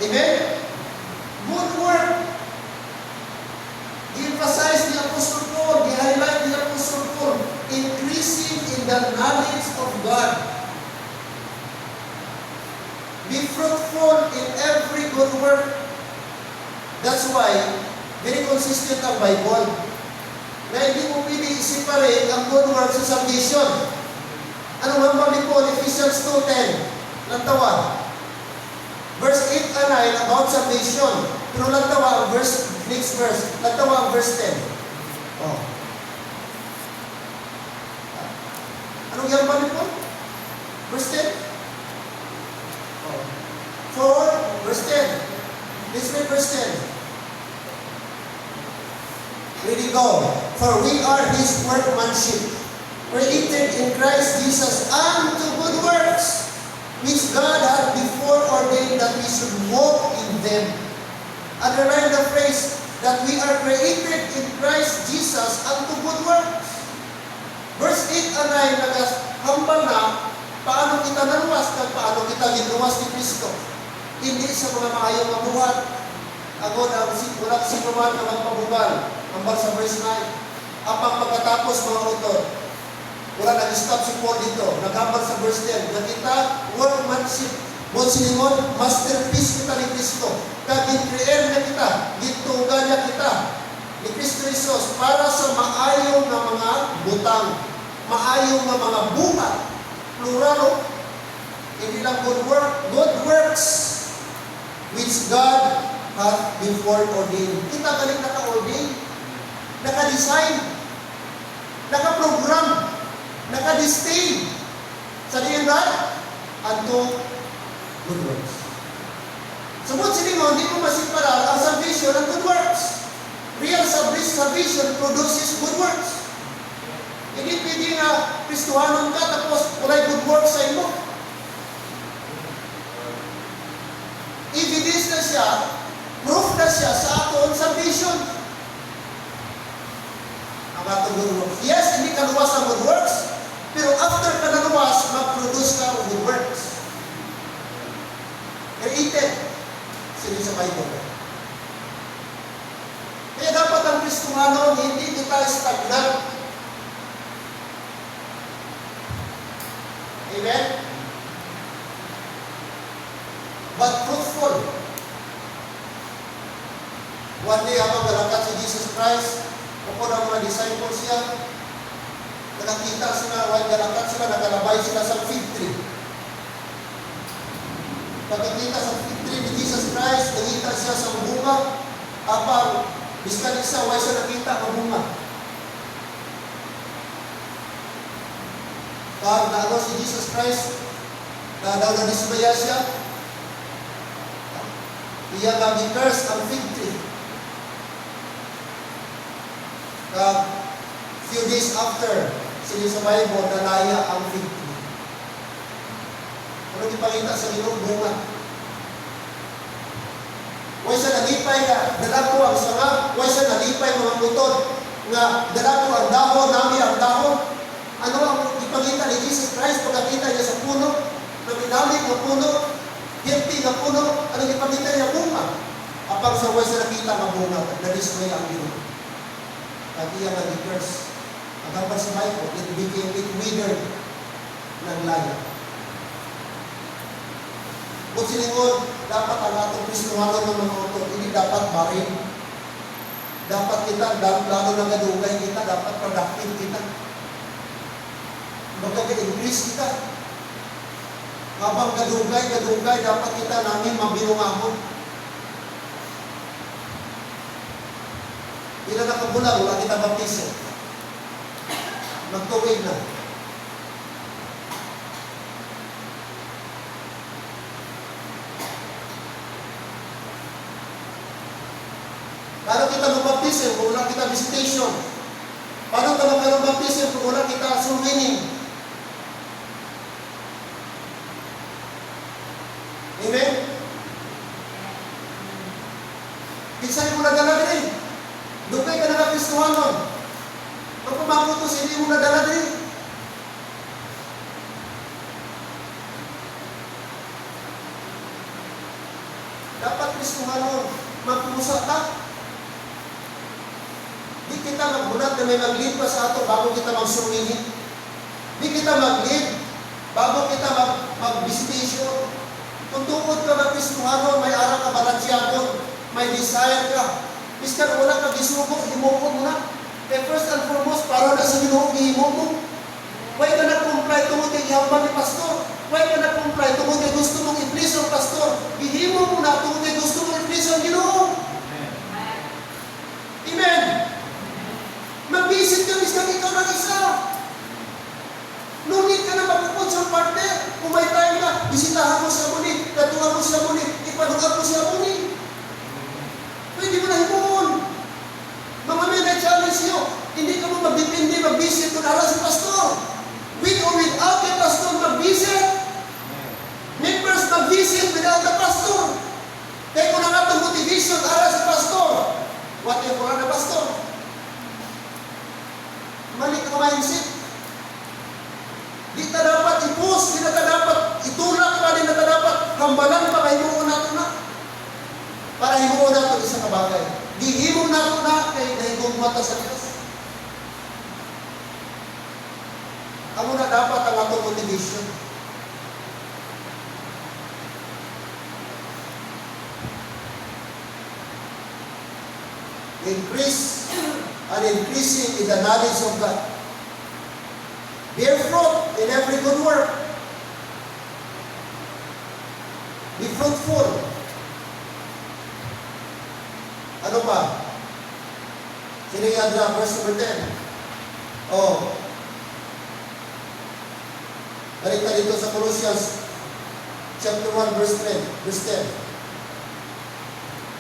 S1: Amen? Good work. Emphasize the Apostle Paul, i-highlight the Apostle Paul, increasing in the knowledge of God. Be fruitful in every good work. That's why, very consistent ang Bible. Na hindi mo pili i-separate ang good work sa salvation. Anong hambang ni Paul? Ephesians 2:10. Lantawa. Verse 8 and 9 about salvation. Pero lantawa ang next verse. Lantawa ang verse 10. Oh. Anong hambang ni Paul? Verse 10. For, verse 10. Let's read verse 10. Ready go. For we are His workmanship, created in Christ Jesus unto good works, which God hath before ordained that we should walk in them. Underline the phrase that we are created in Christ Jesus unto good works. Verse 8 and 9 nagahambal na paano kita naluwas at paano kita ginuwas ni Kristo. Hindi sa mga maayong mabuhat. Ako na wala sino man na magpabugal. Hambal sa verse 9. Apang pagkatapos mga utod, wala nag-stop si Paul dito. Naghambal sa verse 10. Na kita, workmanship. Monsilimon, masterpiece kita ni Kristo. Kagin-creer na kita. Gituga niya kita. Ni Kristo Jesus para sa maayong na mga butang. Maayong na mga buhat. Plural, hindi lang good works which God hath before ordained. Kita galing naka-ordain, naka-design, naka-program, naka-distain. Sa diyan na, unto good works. Sabot sila mo, hindi mo masiparal ang salvation ng good works. salvation produces good works. Hindi pwede nga Kristohanon ka tapos walay good works sa imo. Evidence na siya, proof na siya sa aton salvation. Ang atong good works. Yes, hindi ka luwas ang good works, pero after ka naluwas, mag-produce ka ng good works. Created sila sa Bible. Kaya dapat ang Kristohanon, hindi kita stagnant. Amen? But fruitful. One day, habang nalakad si Jesus Christ, ako ng mga disciples siya, nakakita sila, while nalakad sila, nakalabay sila sa fig tree. Pagkakita sa fig tree ni Jesus Christ, nakita siya sa bunga, apang biskan isa, why siya nakita ang bunga. Pag naano si Jesus Christ, na-dismaya siya, iya nga gi-curse ang fig tree. Few days after, sila sa Bible, nalaya ang fig tree. Ano ipakita sa Ginoo? Bunga. Huwag siya nalipay nga, dalako ang sanga, huwag siya nalipay mga butod, nga dalako ang dahon, nami ang dahon. Ano ang ipakita ni Jesus Christ pagkakita niya sa puno, na minamig na puno, healthy na puno, ano ipakita niya? Bunga. Apang sa huwag siya nakita ng bunga, na-destroy ang Ginoo. At iya nga di-curse. Ang kapag sa Bible, it withered ng laya. Kung silingon, dapat ang atong Kristohanon ng mga auto, hindi dapat barin. Dapat kita, lalo na gadugay kita, dapat productive kita. Magkaka-increase kita. Habang gadugay, dapat kita namin mabinungahon. Hindi na nakabulang, wala kita baptiso. Magtuwid na. Paano kita magbaptiso kung wala kita visitation? Paano ka magbaptiso kung wala kita soul winning? Amen? Pinsay mo na dala din. Dugay ka na ka-Kristohanon. Pag pumakutos, hindi mo na dala din. Dapat Kristohanon, magpusa ka. Di kita magbunat na may mag-lead pa sa ato bago kita mag-sumingin. Di kita mag-lead bago kita mag-visitation. Kung tukod ka mag-Kristohanon, may arang ka balansyakon, may desire ka. Miskan wala ka gisubok, himukon mo na. Kaya first and foremost, para na sa Ginoo gihimo mo. Why ka na-comply tungod kay ihambal ni pastor? Why ka na-comply tungod kay gusto mong i-please ang pastor? Ihimo mo na tungod kay gusto mong i-please ang Ginoo. Amen. Mag-visit ka miskan ikaw ng isa. No need ka na magpupod sa partner. Kung may time ka, bisitahan mo siya muli, katuwa mo siya muli, ipanugat mo siya muli. Pwede mo na himuon. Mga may na-challenge nyo, hindi ka mo magdepende, mag-visit kung ara si pastor. With or without the pastor, mag-visit. Members mag-visit without the pastor. Kaya kung nga itong motivation, ara si pastor. What if wala na pastor? Mali ka mindset. Di na dapat i-post, di na dapat itulak pa, di na dapat hambalan pa, himuon natin na. Para himuon natin isang kabagay. Gihimo natin na kay nahigong mata sa Diyos. Amo na dapat ang atong motivation. Increase and increasing in the knowledge of God. Bear fruit in every good work. Be fruitful. Ano pa? Sinigyan verse number 10. Oh. Balik na dito sa Colossians chapter 1 verse 10.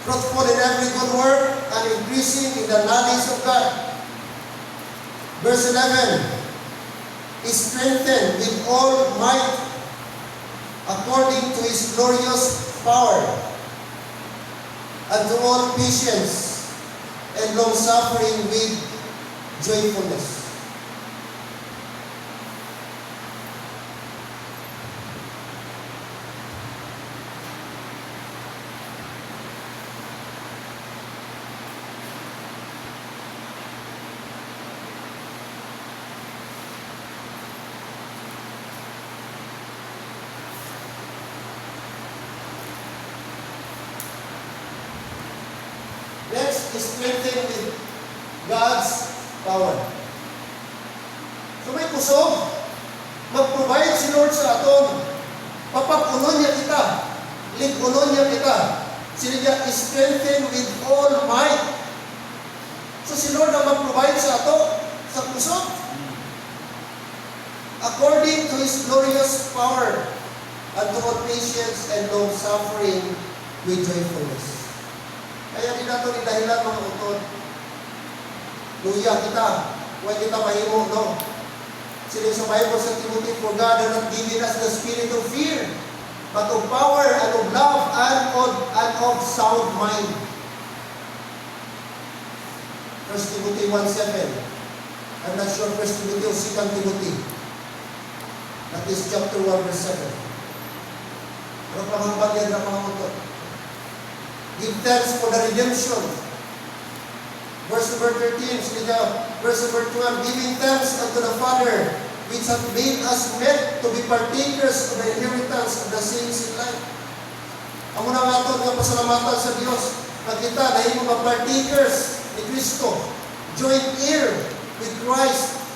S1: fruitful in every good work, and increasing in the knowledge of God. Verse 11, is strengthened with all might according to His glorious power, and to all patience and long-suffering with joyfulness. Next is strengthened with God's power. So may kusog, mag-provide si Lord sa aton. Papapunon niya kita, ligunon niya kita. Sila niya is strengthened with all might. So si Lord ang mag-provide sa ato, sa kusog. According to His glorious power, and to all patience and long suffering with joyfulness. Kaya din nato ni dahilan mga utod. Luya kita. Huwag kita mahimo, no? Sila sa Bible sa Timothy, for God has not given us the spirit of fear, but of power and of love and of sound mind. 1 Timothy 1:7. I'm not sure 1 Timothy o 2 Timothy. That is chapter 1 verse 7. Ano pa ang bagyan ng mga utod? Give thanks for the redemption. Verse number 13, verse number 12, giving thanks unto the Father, which hath made us meet to be partakers of the inheritance of the saints in light. Ang muna nga ito, nga pasalamatan sa Diyos, na kita na yung mga partakers ni Kristo, joint heir with Christ,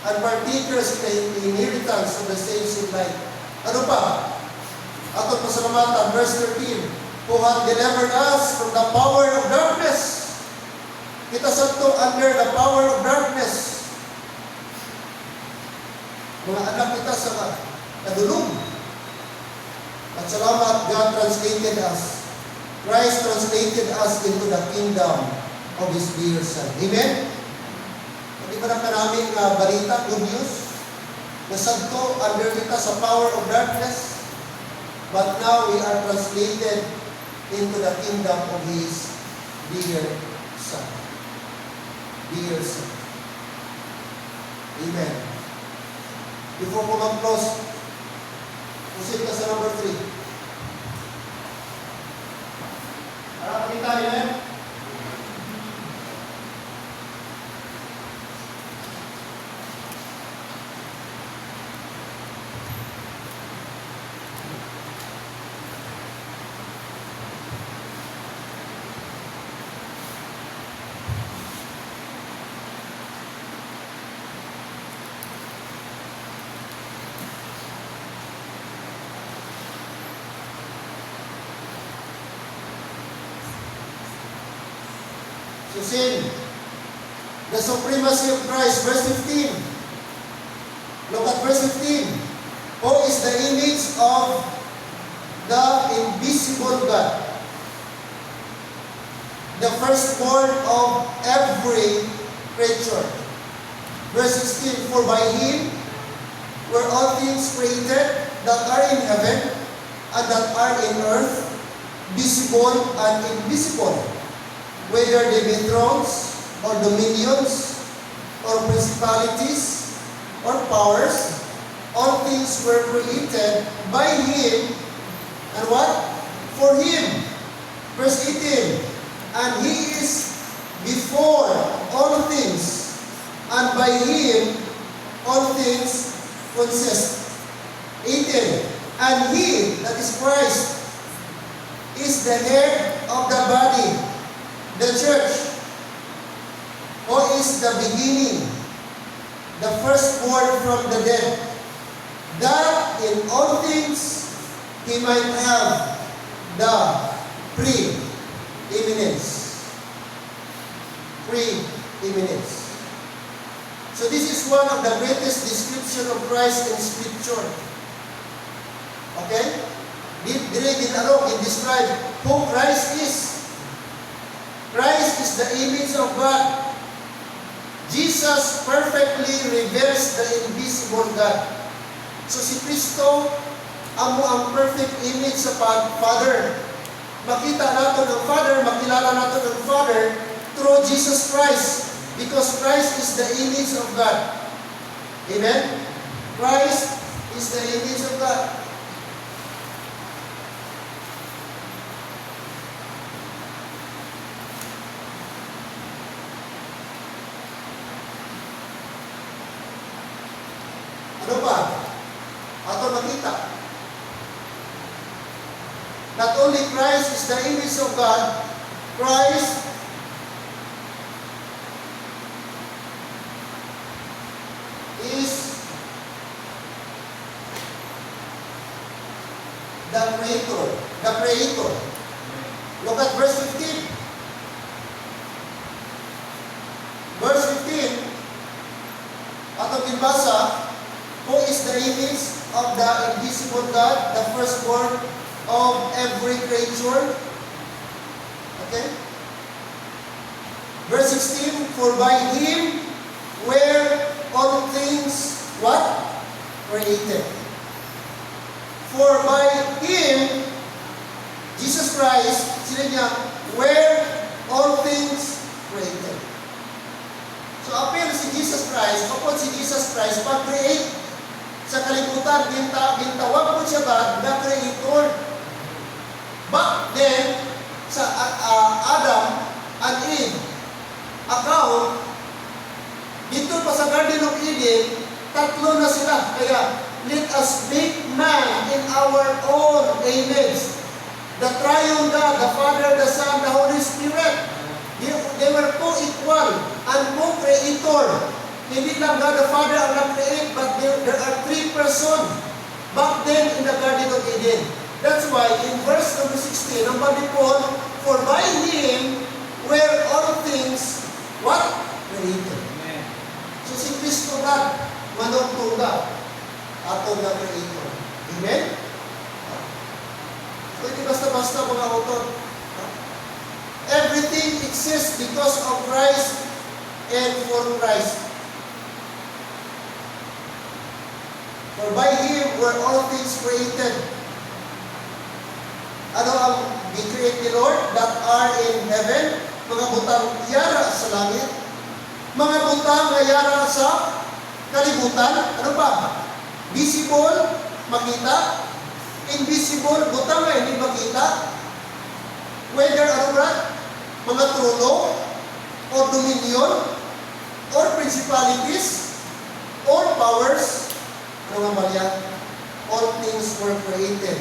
S1: and partakers in the inheritance of the saints in light. Ano pa? Atong pasalamatan, verse 13, who hath delivered us from the power of darkness. Kita santo under the power of darkness. Mga anak kita sa kadulong. At salamat, God translated us. Christ translated us into the kingdom of His dear Son. Amen? Hindi ba na karaming balita, good news? Na santo under kita sa power of darkness. But now we are translated into the kingdom of His dear Son. Dear Son. Amen. Before ko mag-close, proceed ka sa number 3. Harapin tayo, eh? To sin, the supremacy of Christ. Verse 15. Look at verse 15. Who is the image of the invisible God, the firstborn of every creature. Verse 16. For by Him were all things created that are in heaven and that are in earth, visible and invisible, whether they be thrones, or dominions, or principalities, or powers, all things were created by Him, and what? For Him. Verse 18, and He is before all things, and by Him all things consist. 18, and He, that is Christ, is the head of the body, the church, who is the beginning, the firstborn from the dead, that in all things He might have the preeminence. Preeminence. So this is one of the greatest description of Christ in Scripture. Okay? It describe who Christ is. Christ is the image of God. Jesus perfectly reveals the invisible God. So si Kristo amo ang perfect image sa Father. Makita nato ng Father, makilala nato ng Father through Jesus Christ, because Christ is the image of God. Amen? Christ is the image of God. Ano pa? Ato makita. Not only Christ is the image of God, Christ is the Creator. The Creator. Look at verse 15. Verse 15, atong binbasa, who is the image of the invisible God, the firstborn of every creature. Okay? Verse 16, for by Him were all things, what? Created. For by Him, Jesus Christ, sila niya, were all things created. So, appear si Jesus Christ, kapag si Jesus Christ, pag-create sa kalibutan, gintawag po siya ba, the Creator. Back then, sa Adam and Eve, account, dito pa sa Garden of Eden, tatlo na sila. Kaya, let us make man in our own image. The triune God, the Father, the Son, the Holy Spirit. They were co-equal and co-creator. Hindi lang God the Father ang nag-create, but there are three persons back then in the Garden of Eden. That's why in verse number 16, ang balipon, for by Him were all things, what? Created.
S2: Amen.
S1: So si Kristo God, manugtunga, atong na Creator. Amen? So hindi basta-basta mga autor. Everything exists because of Christ and for Christ. For by Him were all things created. Ano ang gi-create ni Lord that are in heaven? Mga butang yara sa langit. Mga butang yara sa kalibutan. Ano ba? Visible, makita. Invisible, butang na hindi makita. Whether ano ba? Mga trono, or dominion, or principalities, or powers. Ano nga ba yan? All things were created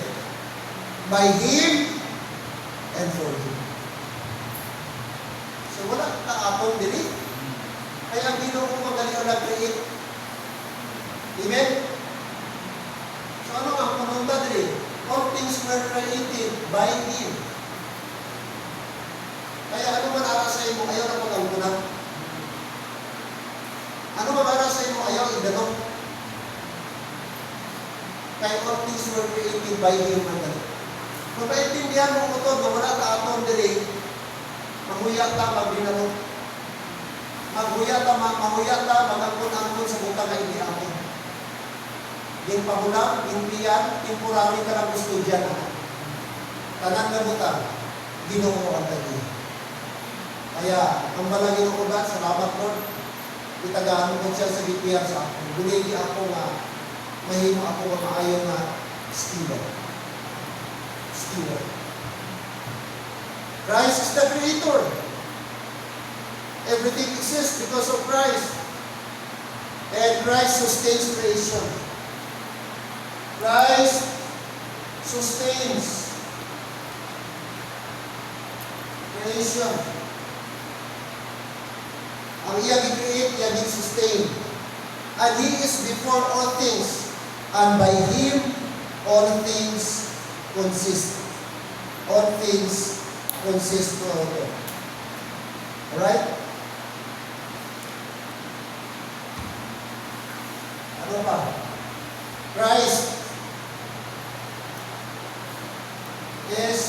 S1: by Him and for Him. So wala kaapong dili. Kaya ang Ginoo magaling ang nag-create. Amen? So ano ang panunta dili? All things were created by Him. Kaya ano man ara sa imo, ayaw na pag-angkunan. Ano man ara sa imo, ayaw idanong. Kaya all things were created by Him and God. Kung maintindihan mo ito, na wala ka atong dili, mahuya ka, magbinanong. Mahuya ka, magangkon-angkon sa butang na hindi ako. Yung pahulang, yung piyan, temporary ka lang gusto dyan. Tanan na butang, Ginoo ang tagi. Kaya, ang balagin ko ba, salamat Lord, itagahan mo siya sa BPR sa ako. Buligi ako nga, mahimo ako nga maayon nga steward. Christ is the Creator. Everything exists because of Christ. And Christ sustains creation. Christ sustains creation. Ang iya gi-create, iya gi-sustain. And He is before all things. And by Him, all things consist. All things consist to Him. Alright? Ano pa? Christ is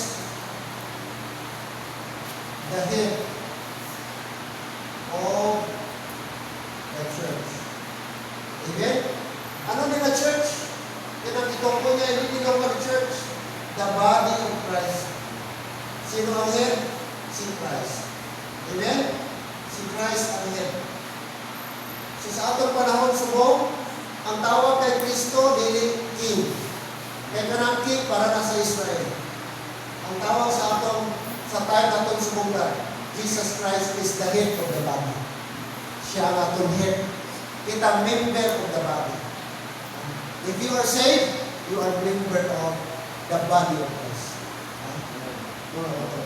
S1: the head Amen? Ano din na church? Yan ang itong po niya, hindi local church. The body of Christ. Sino ang head? Si Christ. Amen? Si Christ ang head. So sa atong panahon subong, ang tawag kay Kristo, dili King. Kaya kanang King para na sa Israel. Ang tawag sa atong, sa time atong subonggan, Jesus Christ is the head of the body. Siya ang atong head. Kita member of the body. If you are saved, you are member of the body of Christ.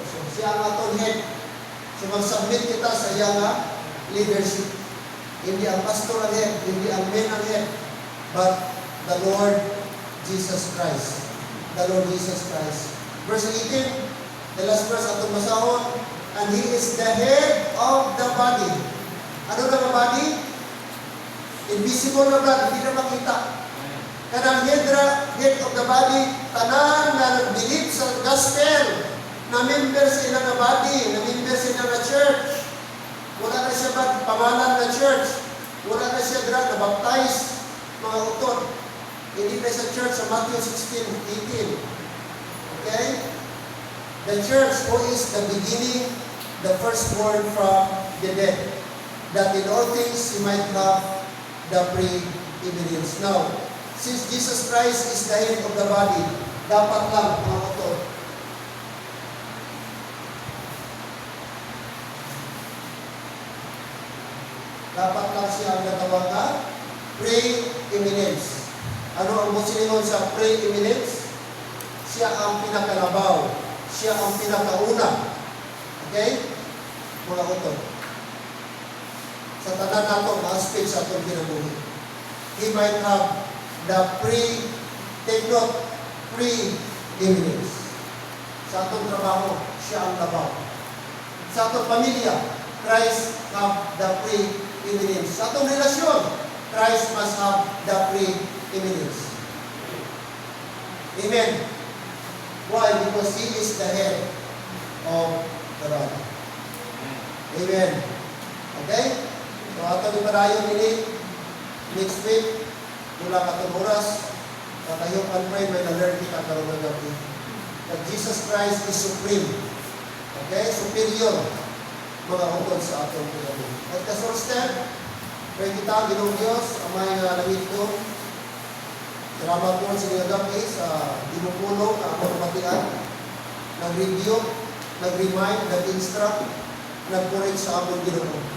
S1: So siya ang atong head. So mag-submit kita sa iyang leadership. Hindi ang pastor ang head, hindi ang men ang head, but the Lord Jesus Christ. The Lord Jesus Christ. Verse 18, the last verse atong basahon, and He is the head of the body. Ano na ang body? Invisible na blood, hindi na makita. Kanang head of the body, tanan na nag-believe sa gospel, na member sa ilang body, na member sa ilang church. Wala na siya pamalan na church. Wala na siya na-baptize, mga utot. Hindi na sa church sa Matthew 16:18. Okay? The church who is the beginning, the first born from the dead, that in all things He might have the pre-eminence. Now, since Jesus Christ is the head of the body, dapat lang, mga utot, dapat lang siya ang natawag na pre-eminence. Ano ang musilingon sa pre-eminence? Siya ang pinakalabaw. Siya ang pinakauna. Okay? Mga utod. Sa tanan nato, ma-aspect sa itong kinabuhi. He might have the take note, pre-eminence. Sa itong trabaho, siya ang labaw. Sa itong pamilya, Christ have the pre-eminence. Sa itong relasyon, Christ must have the pre-eminence. Amen. Why? Because He is the head of the body. Amen. Okay? So, ato ni Parayon ini, next week, mula katong oras, katayong pray may na-learn kita karoon ng gabi. That Jesus Christ is supreme. Okay? Superior. Mga utod sa atong kinabuhi. At the first step, pray kita, Ginoong Diyos, ang may lamit ko. Salamat po sa inyo gabi sa imupuno na ako namatian. Nag-review, nag-remind, nag-instruct, nag-correct sa among Ginoo.